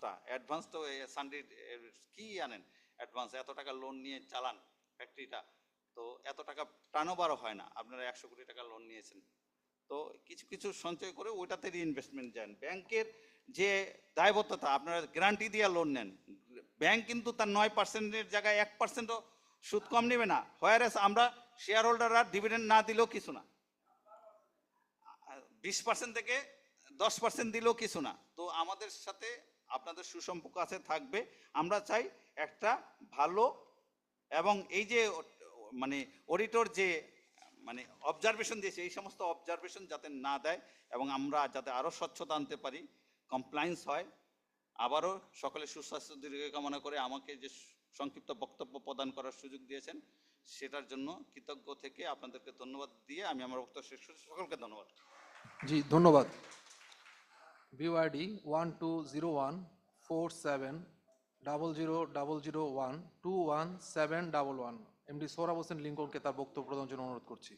তো সানডে কি আনেন অ্যাডভান্স, এত টাকা লোন নিয়ে চালান ফ্যাক্টরিটা, তো এত টাকা টার্নওভারও হয় না, আপনারা 100 কোটি টাকা লোন নিয়েছেন, তো কিছু কিছু সঞ্চয় করে ওইটাতে রিইনভেস্টমেন্ট যান। ব্যাংকের যে দায়বদ্ধতা, আপনারা গ্যারান্টি দিয়ে লোন নেন, ব্যাংক কিন্তু তার 9%-এর জায়গায় 1%ও সুদ কম নেবে না, হোয়ারেস আমরা শেয়ার হোল্ডাররা ডিভিডেন্ড না দিলেও কিছু না, 20% থেকে 10% দিলেও কিছু না। তো আমাদের সাথে আপনাদের সুসম্পর্ক আছে, থাকবে। আমরা চাই একটা ভালো, এবং এই যে মানে অডিটর যে মানে অবজারভেশন দিয়েছে, এই সমস্ত অবজারভেশন যাতে না দেয়, এবং আমরা যাতে আরও স্বচ্ছতা আনতে পারি, কমপ্লায়েন্স হয়। আবারও সকলে সুস্বাস্থ্য দীর্ঘ কামনা করে আমাকে যে সংক্ষিপ্ত বক্তব্য প্রদান করার সুযোগ দিয়েছেন, সেটার জন্য কৃতজ্ঞ থেকে আপনাদেরকে ধন্যবাদ দিয়ে আমি আমার বক্তব্য শেষ করছি। সকলকে ধন্যবাদ। জি ধন্যবাদ। বিওআইডি 1201470001211711 এমডি সোহরাব হোসেন লিঙ্কনকে তার বক্তব্য প্রদানের জন্য অনুরোধ করছি।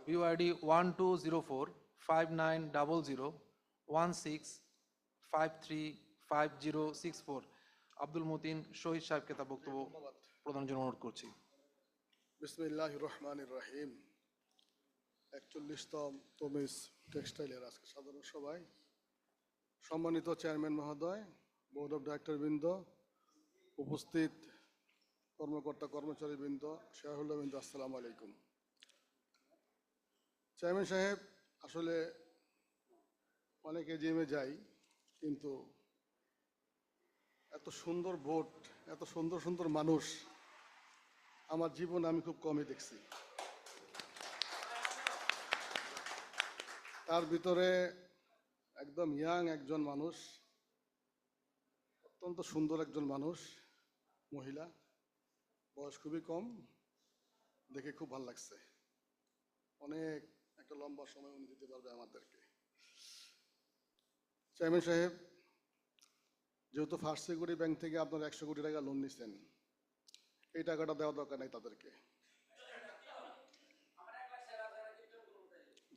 বিওআইডি 1204590016535064 আব্দুল মতিন শহীদ সাহেবকে তার বক্তব্য প্রদানের জন্য অনুরোধ করছি। বিসমিল্লাহির রহমানির রহিম। 41তম তমিজ টেক্সটাইলের আজকে সাধারণ সভায় সম্মানিত চেয়ারম্যান মহোদয়, বোর্ড অফ ডাইরেক্টর বৃন্দ, উপস্থিত কর্মকর্তা কর্মচারীবৃন্দ, শেয়ারহোল্ডারবৃন্দ, আসসালামু আলাইকুম। চেয়ারম্যান সাহেব, আসলে অনেক এজিএমে যাই, কিন্তু এত সুন্দর বোর্ড, এত সুন্দর সুন্দর মানুষ আমার জীবনে আমি খুব কমই দেখছি। তার ভিতরে একদম ইয়াং একজন মানুষ, অত্যন্ত সুন্দর একজন মানুষ, মহিলা, বয়স খুবই কম, দেখে খুব ভালো লাগছে। অনেক একটা লম্বা সময় উনি দিতে পারবে আমাদেরকে। চেয়ারম্যান সাহেব, যেহেতু ফার্স্ট সিকিউরিটি ব্যাংক থেকে আপনারা 100 কোটি টাকা লোন নিছেন, এই টাকাটা দেওয়া দরকার নাই তাদেরকে।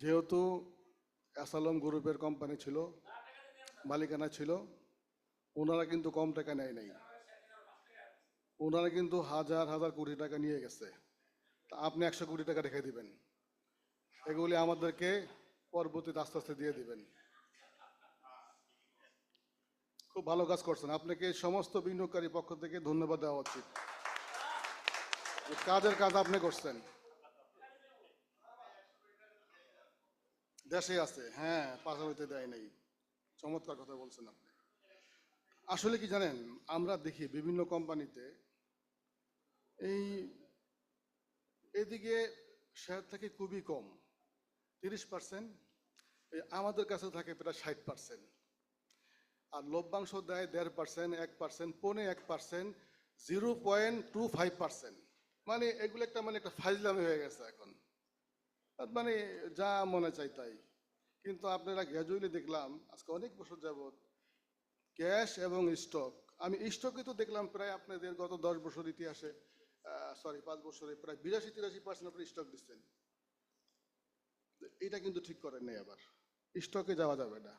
যেহেতু অ্যাসালম গ্রুপের কোম্পানি ছিল, মালিকানা ছিল, ওনারা কিন্তু কম টাকা নেয় নাই, ওনারা কিন্তু হাজার হাজার কোটি টাকা নিয়ে গেছে। তা আপনি 100 কোটি টাকা রেখে দিবেন, এগুলি আমাদেরকে পরবর্তীতে আস্তে আস্তে দিয়ে দিবেন। খুব ভালো কাজ করছেন, আপনাকে সমস্ত বিনিয়োগকারী পক্ষ থেকে ধন্যবাদ দেওয়া উচিত। কাজের কাজ আপনি করছেন, দেশে আছে, হ্যাঁ, পাশাপাশি দেয় নাই। চমৎকার কথা বলছেন আপনি। আসলে কি জানেন, আমরা দেখি বিভিন্ন কোম্পানিতে এদিকে শেয়ার থাকে খুবই কম, 30%, আমাদের কাছে থাকে প্রায় 60%, আর লভ্যাংশ দেয় 1.5%, 1%, 0.1%, 0.25%। মানে এগুলো একটা ফাইজলামি হয়ে গেছে এখন, মানে যা মনে চাই তাই। কিন্তু আপনারা গ্র্যাজুয়ালি দেখলাম আজকে অনেক বছর যাবৎ ক্যাশ এবং স্টক, আমি স্টকে তো দেখলাম প্রায় আপনাদের গত 10 বছর ইতিহাসে, 5 বছরে প্রায় 82-83% আপনি স্টক দিচ্ছেন। এটা কিন্তু ঠিক করেন নাই, আবার স্টকে যাওয়া যাবে না।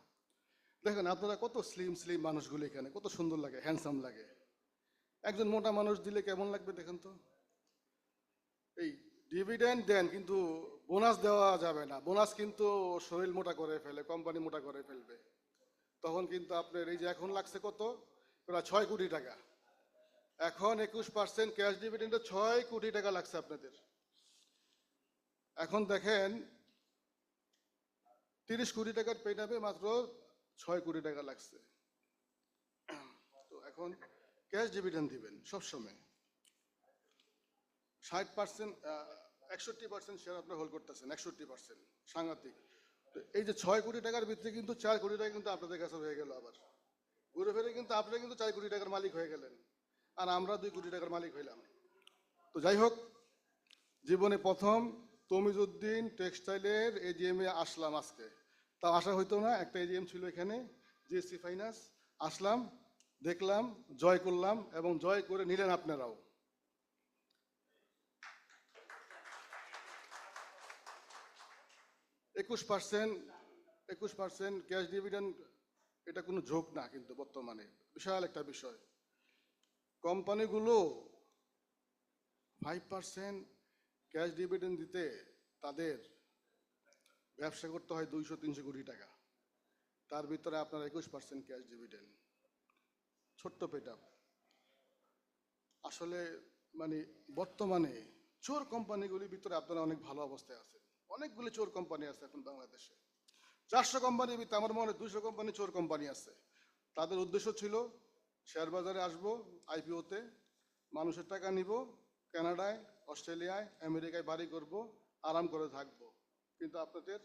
দেখেন আপনারা কত স্লিম স্লিম মানুষগুলো, এখানে কত সুন্দর লাগে, হ্যান্ডসাম লাগে। একজন মোটা মানুষ দিলে কেমন লাগবে দেখেন তো। এই ডিভিডেন্ড দেন, কিন্তু বোনাস দেওয়া যাবে না, বোনাস কিন্তু শরীর মোটা করে ফেলে, কোম্পানি মোটা করে ফেলবে। তখন কিন্তু আপনার এই যে এখন লাগছে কত, প্রায় 6 কোটি টাকা, এখন 21% ক্যাশ ডিভিডেন্ডে 6 কোটি টাকা লাগছে আপনাদের। এখন দেখেন 30 কোটি টাকার পেয়ে যাবে, মাত্র 6 কোটি টাকা লাগছে। তো এখন ক্যাশ ডিভিডেন্ড দিবেন সবসময়, 60%, 61% শেয়ার আপনি হোল্ড করতেছেন, 61%, সাংঘাতিক। তো এই যে 6 কোটি টাকার ভিতরে কিন্তু 4 কোটি টাকা কিন্তু আপনাদের কাছে হয়ে গেল, আবার ঘুরে ফিরে কিন্তু আপনারা কিন্তু 4 কোটি টাকার মালিক হয়ে গেলেন, আর আমরা 2 কোটি টাকার মালিক হইলাম। তো যাই হোক, জীবনে প্রথম তমিজউদ্দিন টেক্সটাইলের এজিএমে আসলাম আজকে, তা আসা হইতো না, একটা এজিএম ছিল এখানে, জিএসসি ফাইন্যান্স, আসলাম, দেখলাম, জয় করলাম, এবং জয় করে নিলেন আপনারাও। 21% ক্যাশ ডিভিডেন্ড, এটা কোনো ঝোঁক না, কিন্তু বর্তমানে বিশাল একটা বিষয়। কোম্পানিগুলো 5% ক্যাশ ডিভিডেন্ড দিতে তাদের ব্যবসা করতে হয় 200-300 কোটি টাকা, তার ভিতরে আপনার 21% ক্যাশ ডিভিডেন্ড, ছোট্ট পেটা। আসলে মানে বর্তমানে চোর কোম্পানিগুলির ভিতরে আপনারা অনেক ভালো অবস্থায় আছেন। অনেকগুলি চোর কোম্পানি আছে এখন বাংলাদেশে, 400 কোম্পানির ভিতরে আমার মনে হয় 200 কোম্পানি চোর কোম্পানি আছে। তাদের উদ্দেশ্য ছিল শেয়ার বাজারে আসবো, আইপিওতে মানুষের টাকা নিব, কানাডায়, অস্ট্রেলিয়ায়, আমেরিকায় বাড়ি করব, আরাম করে থাকবো। কিন্তু আপনাদের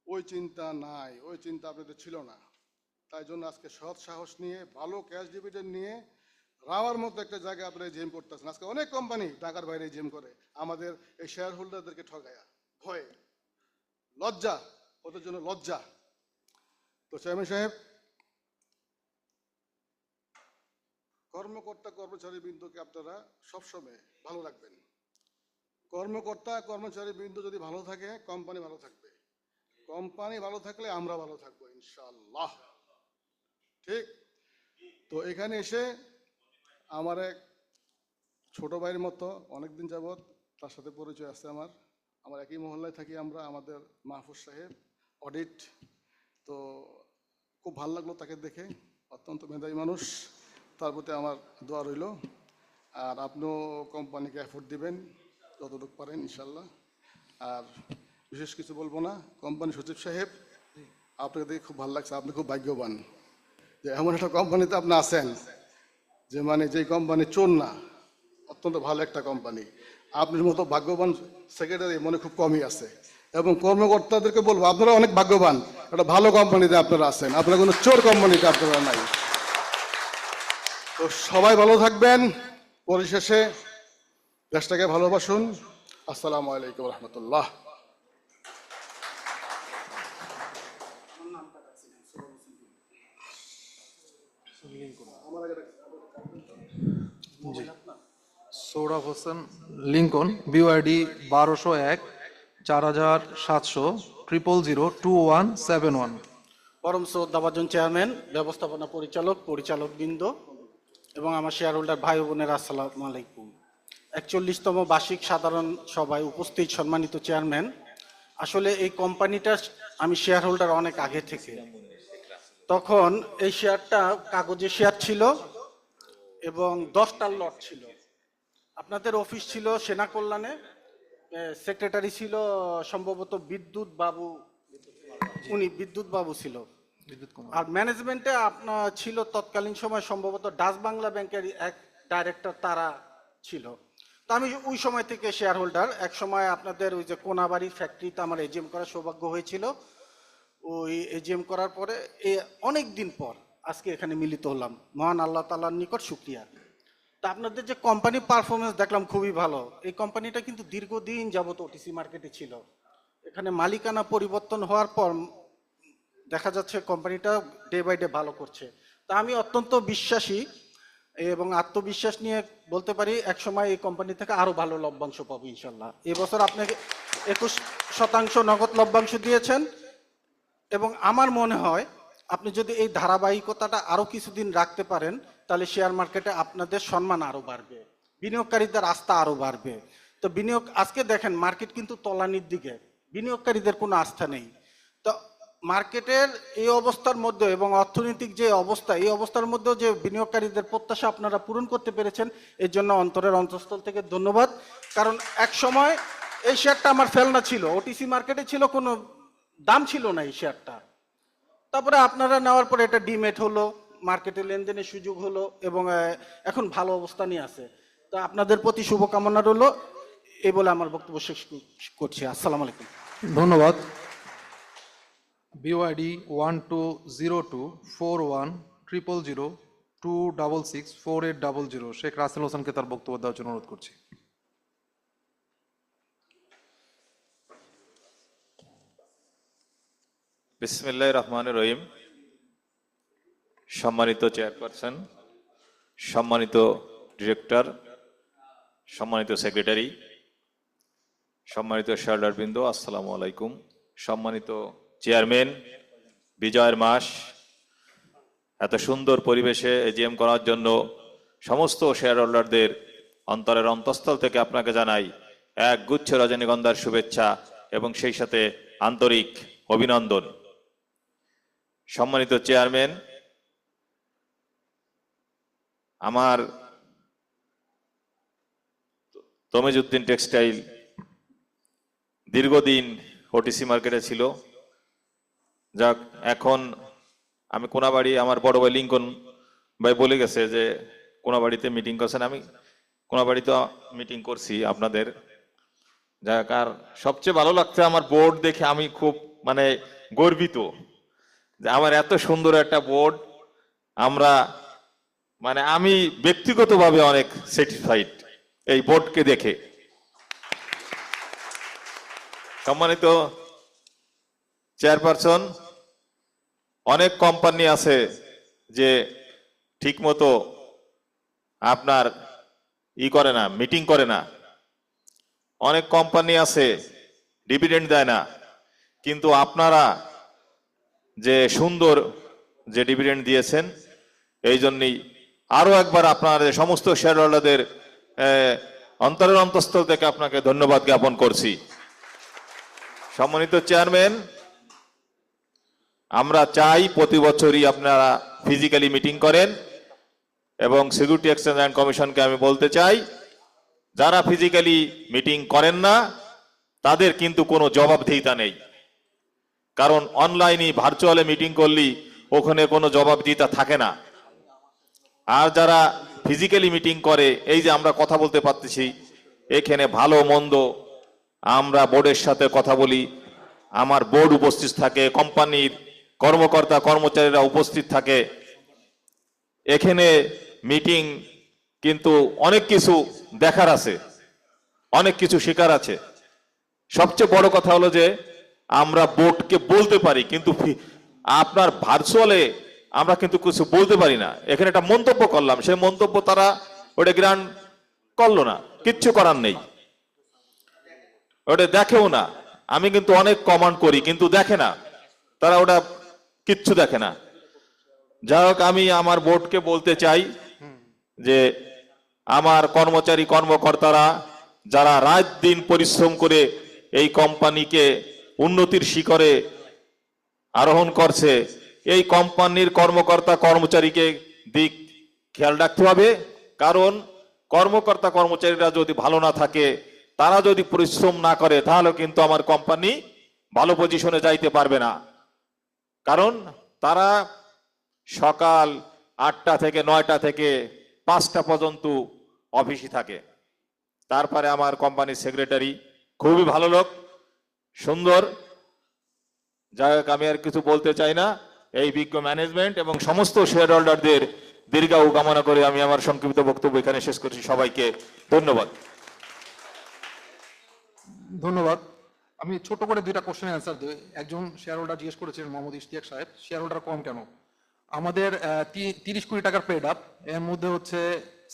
ওই চিন্তা নাই, ওই চিন্তা আপনাদের ছিল না। তাই জন্য আজকে সৎ সাহস নিয়ে, ভালো ক্যাশ ডিভিডেন্ড নিয়ে রাওয়ার মতো একটা জায়গায় আপনারা জিএম করতেছেন। আজকে অনেক কোম্পানি ঢাকার বাইরে জিএম করে আমাদের এই শেয়ার হোল্ডারদেরকে ঠগায়া, ভয়ে, লজ্জা, ওদের জন্য লজ্জা। তো চেয়ারম্যান সাহেব, কর্মকর্তা কর্মচারী বৃন্দকে আপনারা সবসময় ভালো রাখবেন। কর্মকর্তা কর্মচারী বৃন্দ যদি ভালো থাকে, কোম্পানি ভালো থাকবে, কোম্পানি ভালো থাকলে আমরা ভালো থাকবো ইনশাআল্লাহ। ঠিক তো এখানে এসে আমার এক ছোট ভাইয়ের মতো অনেকদিন যাবৎ তার সাথে পরিচয় আছে আমার একই মহল্লায় থাকি আমরা, আমাদের মাহফুজ সাহেব, অডিট। তো খুব ভালো লাগলো তাকে দেখে, অত্যন্ত মেধাবী মানুষ, তার প্রতি আমার দোয়া রইল। আর আপনিও কোম্পানিকে এফোর্ট দিবেন যতটুকু পারেন ইনশাল্লাহ। আর বিশেষ কিছু বলবো না। কোম্পানি সচিব সাহেব, আপনাকে দেখে খুব ভালো লাগছে, আপনি খুব ভাগ্যবান যে এমন একটা কোম্পানিতে আপনি আছেন যে মানে যে কোম্পানি চোর না, অত্যন্ত ভালো একটা কোম্পানি। আপনার মতো ভাগ্যবান সেক্রেটারি মনে খুব কমই আছে। এবং কর্মকর্তাদেরকে বলবো আপনারা অনেক ভাগ্যবান, একটা ভালো কোম্পানিতে আপনারা আছেন, আপনারা কোনো চোর কোম্পানিতে আপনারা নাই। তো সবাই ভালো থাকবেন। পরিশেষে দেশটাকে ভালোবাসুন। আসসালামু আলাইকুম রহমতুল্লাহ। Sourav Hossain Lincoln, BYD 1201 4700 0002171। পরম শ্রদ্ধাভাজন চেয়ারম্যান, ব্যবস্থাপনা পরিচালক, পরিচালকবৃন্দ এবং আমার শেয়ার হোল্ডার ভাই ও বোনেরা, আসসালামু আলাইকুম। 41তম বার্ষিক সাধারণ সভায় উপস্থিত সম্মানিত চেয়ারম্যান, আসলে এই কোম্পানিটার আমি শেয়ার হোল্ডার অনেক আগে থেকে। তখন এই শেয়ারটা কাগজের শেয়ার ছিল এবং 10টার লট ছিল। আপনাদের অফিস ছিল সেনা কল্যাণে, সেক্রেটারি ছিল সম্ভবত বিদ্যুৎ বাবু, উনি বিদ্যুৎ বাবু ছিল। আর ম্যানেজমেন্টে আপনার ছিল তৎকালীন সময় সম্ভবত ডাচ বাংলা ব্যাংকের এক ডাইরেক্টর, তারা ছিল। তো আমি ওই সময় থেকে শেয়ার হোল্ডার। এক সময় আপনাদের ওই যে কোনাবাড়ি ফ্যাক্টরিতে আমার এজিএম করার সৌভাগ্য হয়েছিল। ওই এজিএম করার পরে অনেক দিন পর আজকে এখানে মিলিত হলাম। মহান আল্লাহ তাআলার নিকট শুকরিয়া। তা আপনাদের যে কোম্পানি পারফরমেন্স দেখলাম খুবই ভালো। এই কোম্পানিটা কিন্তু দীর্ঘদিন যাবত ওটিসি মার্কেটে ছিল। এখানে মালিকানা পরিবর্তন হওয়ার পর দেখা যাচ্ছে কোম্পানিটা ডে বাই ডে ভালো করছে। তা আমি অত্যন্ত বিশ্বাসী এবং আত্মবিশ্বাস নিয়ে বলতে পারি একসময় এই কোম্পানি থেকে আরো ভালো লভ্যাংশ পাবো ইনশাল্লাহ। এবছর আপনাকে 21% নগদ লভ্যাংশ দিয়েছেন এবং আমার মনে হয় আপনি যদি এই ধারাবাহিকতাটা আরো কিছুদিন রাখতে পারেন তাহলে শেয়ার মার্কেটে আপনাদের সম্মান আরো বাড়বে, বিনিয়োগকারীদের আস্থা আরো বাড়বে। তো বিনিয়োগ আজকে দেখেন মার্কেট কিন্তু তলানির দিকে, বিনিয়োগকারীদের কোনো আস্থা নেই। তো মার্কেটের এই অবস্থার মধ্যে এবং অর্থনৈতিক যে অবস্থা, এই অবস্থার মধ্যেও যে বিনিয়োগকারীদের প্রত্যাশা আপনারা পূরণ করতে পেরেছেন, এর জন্য অন্তরের অন্তঃস্থল থেকে ধন্যবাদ। কারণ এক সময় এই শেয়ারটা আমার ফেলনা ছিল, ওটিসি মার্কেটে ছিল, কোনো দাম ছিল না এই শেয়ারটা। তারপরে আপনারা নেওয়ার পরে এটা ডিমেট হলো, মার্কেটে লেনদেনের সুযোগ হলো এবং এখন ভালো অবস্থানই আছে। তো আপনাদের প্রতি শুভকামনা রইল, এই বলে আমার বক্তব্য শেষ করছি। আসসালামু আলাইকুম। ধন্যবাদ। BYD 12041002664800 শেখ রাসেল হোসেনকে তার বক্তব্য দেওয়ার জন্য অনুরোধ করছি। বিসমিল্লাহির রহমানির রহিম। সম্মানিত চেয়ারপারসন, সম্মানিত ডিরেক্টর, সম্মানিত সেক্রেটারি, সম্মানিত শেয়ারহোল্ডারবৃন্দ, আসসালামু আলাইকুম। সম্মানিত চেয়ারম্যান, বিজয়ের মাস, এত সুন্দর পরিবেশে এজিএম করার জন্য সমস্ত শেয়ারহোল্ডারদের অন্তরের অন্তঃস্থল থেকে আপনাকে জানাই এক গুচ্ছ রজনীগন্ধার শুভেচ্ছা এবং সেই সাথে আন্তরিক অভিনন্দন। সম্মানিত চেয়ারম্যান, আমার তমিজউদ্দিন টেক্সটাইল দীর্ঘদিন ওটিসি মার্কেটে ছিল। যাক, এখন আমি কোনাবাড়ি, আমার বড় ভাই লিঙ্কন ভাই বলে গেছে যে কোনাবাড়িতে মিটিং করছেন, আমি কোনাবাড়িতে মিটিং করছি আপনাদের। যাক, আর সবচেয়ে ভালো লাগছে আমার বোর্ড দেখে, আমি খুব মানে গর্বিত যে আমার এত সুন্দর একটা বোর্ড। আমরা মানে আমি ব্যক্তিগতভাবে অনেক স্যাটিসফাইড এই বোর্ডকে দেখে। সম্মানিত চেয়ারপারসন, অনেক কোম্পানি আছে যে ঠিক মতো আপনার করে না, মিটিং করে না। অনেক কোম্পানি আছে ডিভিডেন্ড দেয় না, কিন্তু আপনারা যে সুন্দর যে ডিভিডেন্ড দিয়েছেন, এই জন্যই আরো একবার আপনার সমস্ত শেয়ার হোল্ডারদের অন্তরের অন্তঃস্থল থেকে আপনাকে ধন্যবাদ জ্ঞাপন করছি। সম্মানিত চেয়ারম্যান, আমরা চাই প্রতি বছরই আপনারা ফিজিক্যালি মিটিং করেন এবং সিকিউরিটি এক্সচেঞ্জ অ্যান্ড কমিশনকে আমি বলতে চাই, যারা ফিজিক্যালি মিটিং করেন না তাদের কিন্তু কোনো জবাবদিহিতা নেই। কারণ অনলাইনে ভার্চুয়ালে মিটিং করলে ওখানে কোনো জবাবদিহিতা থাকে না। আর যারা ফিজিক্যালি মিটিং করে, এই যে আমরা কথা বলতে পারতেছি, এখানে ভালো মন্দ আমরা বোর্ডের সাথে কথা বলি, আমার বোর্ড উপস্থিত থাকে, কোম্পানির কর্মকর্তা কর্মচারীরা উপস্থিত থাকে। এখানে মিটিং কিন্তু অনেক কিছু দেখার আছে, অনেক কিছু শেখার আছে। সবচেয়ে বড় কথা হলো যে আমরা বোর্ডকে বলতে পারি, কিন্তু আপনার ভার্চুয়ালে আমরা কিন্তু কিছু বলতে পারি না। এখানে একটা মন্তব্য করলাম, সেই মন্তব্য তারা ওটা গ্রান্ট করলো না, কিচ্ছু করার নেই, ওটা দেখেও না। আমি কিন্তু অনেক কমান্ড করি কিন্তু দেখে না, তারা ওটা কিচ্ছু দেখে না। যাই হোক, আমি আমার বোর্ডকে বলতে চাই যে আমার কর্মচারী কর্মকর্তারা যারা রাত দিন পরিশ্রম করে এই কোম্পানিকে উন্নতির শিখরে আরোহণ করছে, এই কোম্পানির কর্মকর্তা কর্মচারীকে দিক খেয়াল রাখতে হবে। কারণ কর্মকর্তা কর্মচারীরা যদি ভালো না থাকে, তারা যদি পরিশ্রম না করে, তাহলে কিন্তু আমার কোম্পানি ভালো পজিশনে যাইতে পারবে না। কারণ তারা সকাল 8টা থেকে 9টা থেকে 5টা পর্যন্ত অফিসে থাকে। তারপরে আমার কোম্পানির সেক্রেটারি খুবই ভালো লোক, সুন্দর। যাই হোক, আমি আর কিছু বলতে চাই না। এই বিজ্ঞ ম্যানেজমেন্ট এবং সমস্ত শেয়ার হোল্ডারদের দীর্ঘায়ু কামনা করে আমি আমার সংক্ষিপ্ত বক্তব্য এখানে শেষ করছি। সবাইকে ধন্যবাদ। ধন্যবাদ। আমি ছোট করে দুইটা কোশ্চেনের অ্যান্সার দিই। একজন শেয়ার হোল্ডার জিজ্ঞেস করেছিলেন, মোহাম্মদ ইশতিয়াক সাহেব, শেয়ার হোল্ডার কম কেন? আমাদের 30 কোটি টাকার পেড আপ, এর মধ্যে হচ্ছে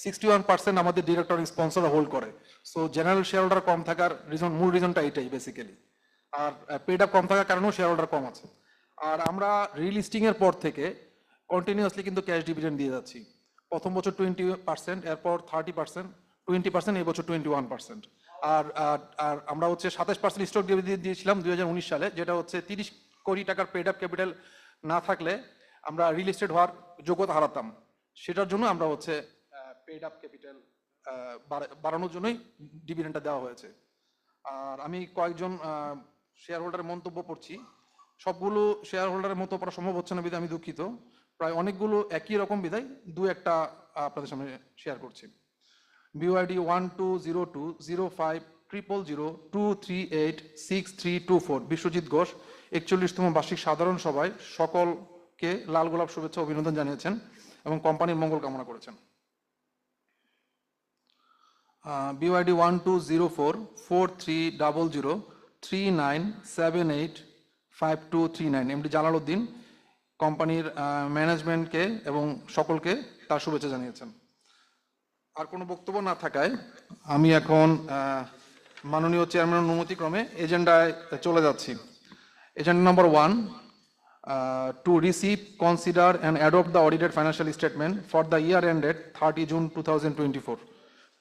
61% আমাদের ডিরেক্টর স্পন্সর হোল্ড করে। সো জেনারেল শেয়ার হোল্ডার কম থাকার মূল রিজনটা এটাই বেসিক্যালি। আর পেড আপ কম থাকার কারণেও শেয়ার হোল্ডার কম আছে। আর আমরা রিলিস্টিং এর পর থেকে কন্টিনিউয়াসলি কিন্তু ক্যাশ ডিভিডেন্ড দিয়ে যাচ্ছি। প্রথম বছর 20%, এরপর 30%, 20%, এই বছর 21%। আর আর আমরা হচ্ছে 27% স্টক ডিভিডেন্ড দিয়েছিলাম 2019 সালে, যেটা হচ্ছে 30 কোটি টাকার পেড আপ ক্যাপিটাল না থাকলে আমরা রিয়েল এস্টেট হওয়ার যোগ্যতা হারাতাম। সেটার জন্য আমরা হচ্ছে পেড আপ ক্যাপিটাল বাড়ানোর জন্যই ডিভিডেন্ডটা দেওয়া হয়েছে। আর আমি কয়েকজন শেয়ার হোল্ডারের মন্তব্য পড়ছি, সবগুলো শেয়ার হোল্ডারের মতো পড়া সম্ভব হচ্ছে না বিধায় আমি দুঃখিত। প্রায় অনেকগুলো একই রকম বিধায় দু একটা আপনাদের সামনে শেয়ার করছি। বিওআইডি 12050002386324 বিশ্বজিৎ ঘোষ 41তম বার্ষিক সাধারণ সভায় সকলকে লাল গোলাপ শুভেচ্ছা অভিনন্দন জানিয়েছেন এবং কোম্পানির মঙ্গল কামনা করেছেন। বিওআইডি 12043003978523 এমডি জালাল উদ্দিন কোম্পানির ম্যানেজমেন্টকে এবং সকলকে তার শুভেচ্ছা জানিয়েছেন। আর কোনো বক্তব্য না থাকায় আমি এখন মাননীয় চেয়ারম্যানের অনুমতিক্রমে এজেন্ডায় চলে যাচ্ছি। Agenda number 1, to receive, consider and adopt the audited financial statement for the year ended 30 June 2024,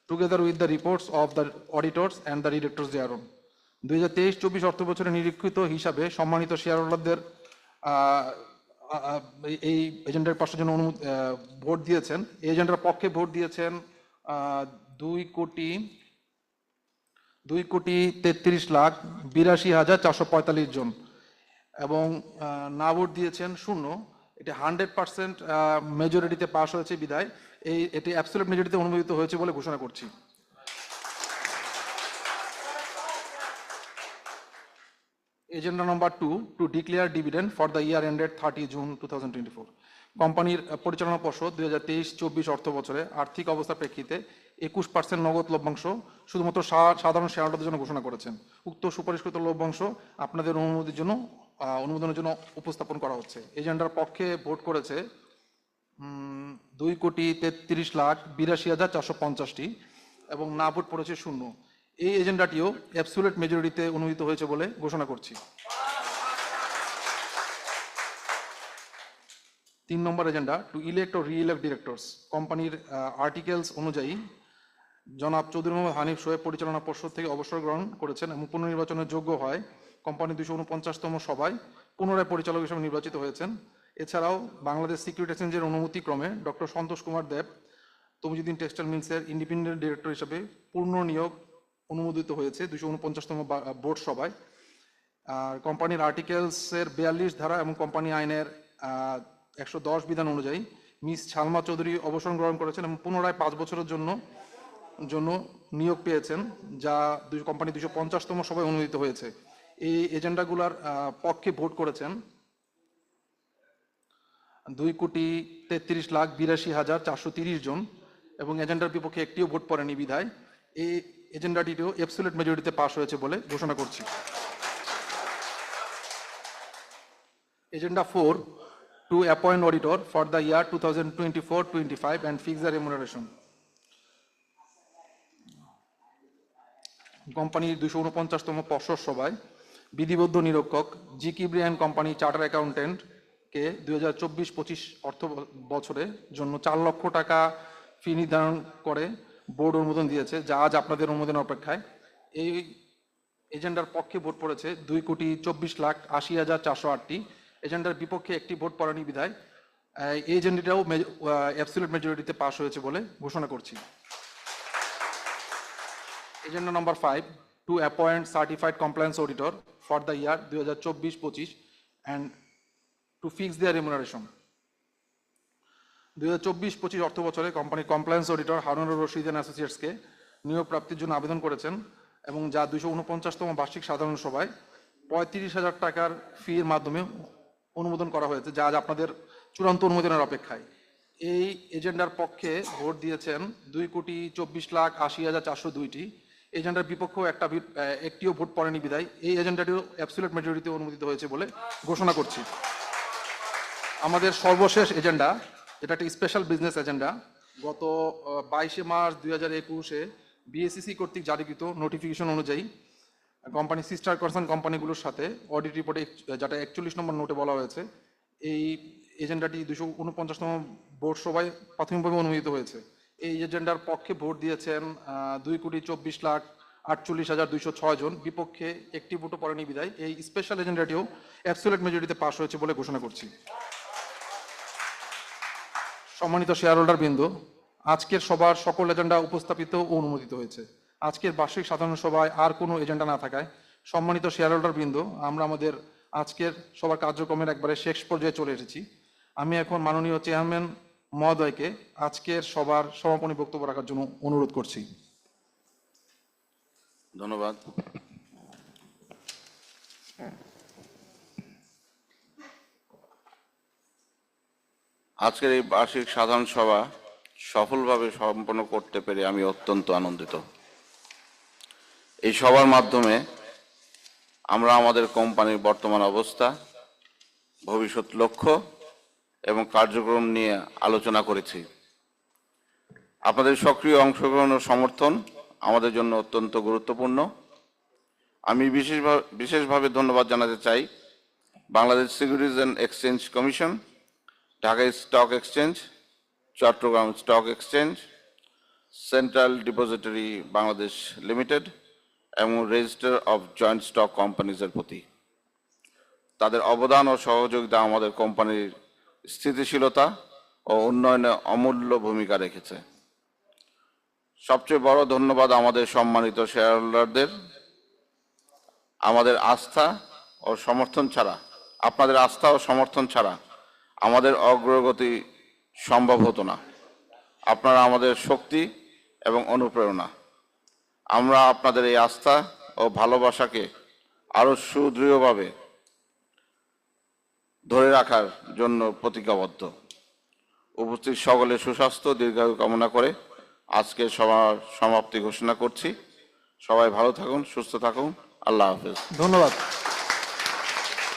together with the reports of the auditors and the directors thereon. 2023-24 অর্থ বছরে নিরীক্ষিত হিসাবে সম্মানিত শেয়ার হোল্ডারদের এই এজেন্ডার পাশের জন্য ভোট দিয়েছেন। এই এজেন্ডার পক্ষে ভোট দিয়েছেন 2,33,82,445 জন এবং না ভোট দিয়েছেন 0। এটি 100% মেজরিটিতে পাস হয়েছে বিধায় এটি অ্যাবসলিউট মেজরিটিতে অনুমোদিত হয়েছে বলে ঘোষণা করছি। Agenda number 2, two declare dividend for the year ended 30 June 2024। কোম্পানির পরিচালনা পর্ষদ 2023-24 অর্থ বছরে আর্থিক অবস্থার প্রেক্ষিতে 21% নগদ লভ্যাংশ শুধুমাত্র সাধারণ শেয়ার হোল্ডারদের জন্য ঘোষণা করেছেন। উক্ত সুপারিশকৃত লভ্যাংশ আপনাদের অনুমোদনের জন্য উপস্থাপন করা হচ্ছে। এজেন্ডার পক্ষে ভোট করেছে 2,33,82,450টি এবং না ভোট পড়েছে 0। এই এজেন্ডাটিও অ্যাবসলিউট মেজরিটিতে অনুমোদিত হয়েছে বলে ঘোষণা করছি। 3 নম্বর এজেন্ডা, টু ইলেক্ট ও রি-ইলেক্ট ডিরেক্টরস। কোম্পানির আর্টিকেলস অনুযায়ী জনাব চৌধুরী মোহাম্মদ হানিফ সোহেব পরিচালনা পর্ষদ থেকে অবসর গ্রহণ করেছেন এবং পুনর্নির্বাচনের যোগ্য হয় কোম্পানির 249তম সভায় পুনরায় পরিচালক হিসেবে নির্বাচিত হয়েছেন। এছাড়াও বাংলাদেশ সিকিউরিটি এক্সচেঞ্জের অনুমতি ক্রমে doctor Santosh Kumar Deb Tamizuddin textile মিলসের independent director হিসেবে পূর্ণ নিয়োগ অনুমোদিত হয়েছে 249তম বোর্ড সভায়। আর কোম্পানির আর্টিকেলসের 42 ধারা এবং কোম্পানি আইনের 110 বিধান অনুযায়ী মিস ছালমা চৌধুরী অবসর গ্রহণ করেছেন এবং পুনরায় 5 বছরের জন্য নিয়োগ পেয়েছেন, যা কোম্পানি 250তম সভায় অনুমোদিত হয়েছে। এই এজেন্ডাগুলোর পক্ষে ভোট করেছেন 2,33,82,430 জন এবং এজেন্ডার বিপক্ষে একটিও ভোট পড়েনি বিধায় এই এজেন্ডাটিও অ্যাবসলিউট মেজরিটিতে পাস হয়েছে বলে ঘোষণা করছি। Agenda 4, to appoint auditor for the year 2024-25 and fix the remuneration. কোম্পানির 249তম পর্ষদ সভায় বিধিবদ্ধ নিরীক্ষক জি কিবরি অ্যান্ড কোম্পানি চার্টার অ্যাকাউন্টেন্টকে 2024-25 অর্থ বছরের জন্য 4 লক্ষ টাকা ফি নির্ধারণ করে বোর্ড অনুমোদন দিয়েছে, যা আজ আপনাদের অনুমোদনের অপেক্ষায়। এই এজেন্ডার পক্ষে ভোট পড়েছে 2,24,80,408টি। এজেন্ডার বিপক্ষে একটি ভোট পড়েনি বিধায় এই এজেন্ডাটাও অ্যাবসলিউট মেজরিটিতে পাস হয়েছে বলে ঘোষণা করছি। Agenda number 5, to appoint certified compliance auditor for the year 2024-25 and to fix their remuneration. 2024-25 অর্থ বছরে কোম্পানির compliance auditor Harunur Rashid and অ্যাসোসিয়েটসকে নিয়োগ প্রাপ্তির জন্য আবেদন করেছেন এবং যা 249তম বার্ষিক সাধারণ সভায় 35,000 টাকার ফির মাধ্যমে অনুমোদন করা হয়েছে, যা আজ আপনাদের চূড়ান্ত অনুমোদনের অপেক্ষায়। এই এজেন্ডার পক্ষে ভোট দিয়েছেন 2,24,80,402টি। এজেন্ডার বিপক্ষেও একটিও ভোট পড়েনি বিধায় এই এজেন্ডাটিও অ্যাবসলিউট মেজরিটিতে অনুমোদিত হয়েছে বলে ঘোষণা করছি। আমাদের সর্বশেষ এজেন্ডা, যেটা একটা স্পেশাল বিজনেস এজেন্ডা, গত 22 মার্চ 2021-এ বিএসইসি কর্তৃক জারিকৃত নোটিফিকেশন অনুযায়ী কোম্পানি সিস্টার কনসার্ন কোম্পানিগুলোর সাথে অডিট রিপোর্টে যেটা 41 নম্বর নোটে বলা হয়েছে, এই এজেন্ডাটি 249তম বোর্ড সভায় প্রাথমিকভাবে অনুমোদিত হয়েছে। এই এজেন্ডার পক্ষে ভোট দিয়েছেন 2,24,48,206 জন, বিপক্ষে একটি ভোটও পড়েনি বিধায় এই স্পেশাল এজেন্ডাটিও অ্যাবসলিউট মেজরিটিতে পাস হয়েছে বলে ঘোষণা করছি। সম্মানিত শেয়ার হোল্ডার বৃন্দ, আজকের সভার সকল এজেন্ডা উপস্থাপিত ও অনুমোদিত হয়েছে। আজকের বার্ষিক সাধারণ সভায় আর কোনো এজেন্ডা না থাকায় সম্মানিত শেয়ার হোল্ডার বৃন্দ, আমরা আমাদের আজকের সবার কার্যক্রমের একবারে শেষ পর্যায়ে চলে এসেছি। আমি এখন মাননীয় চেয়ারম্যান মহোদয়কে আজকের সবার সমাপনী বক্তব্য রাখার জন্য অনুরোধ করছি। ধন্যবাদ। আজকের এই বার্ষিক সাধারণ সভা সফলভাবে সম্পন্ন করতে পেরে আমি অত্যন্ত আনন্দিত। এই সভার মাধ্যমে আমরা আমাদের কোম্পানির বর্তমান অবস্থা, ভবিষ্যৎ লক্ষ্য এবং কার্যক্রম নিয়ে আলোচনা করেছি। আপনাদের সক্রিয় অংশগ্রহণ ও সমর্থন আমাদের জন্য অত্যন্ত গুরুত্বপূর্ণ। আমি বিশেষভাবে ধন্যবাদ জানাতে চাই Bangladesh securities and exchange commission, Dhaka stock exchange, Chattogram stock exchange, central depository Bangladesh limited এবং রেজিস্টার অফ জয়েন্ট স্টক কোম্পানিজের প্রতি। তাদের অবদান ও সহযোগিতা আমাদের কোম্পানির স্থিতিশীলতা ও উন্নয়নে অমূল্য ভূমিকা রেখেছে। সবচেয়ে বড় ধন্যবাদ আমাদের সম্মানিত শেয়ার হোল্ডারদের। আমাদের আস্থা ও সমর্থন ছাড়া, আপনাদের আস্থা ও সমর্থন ছাড়া আমাদের অগ্রগতি সম্ভব হতো না। আপনারা আমাদের শক্তি এবং অনুপ্রেরণা। আমরা আপনাদের এই আস্থা ও ভালোবাসাকে আরো সুদৃঢ়ভাবে ধরে রাখার জন্য প্রতিজ্ঞাবদ্ধ। উপস্থিত সকলের সুস্বাস্থ্য দীর্ঘায়ু কামনা করে আজকের সভার সমাপ্তি ঘোষণা করছি। সবাই ভালো থাকুন, সুস্থ থাকুন। আল্লাহ হাফেজ। ধন্যবাদ।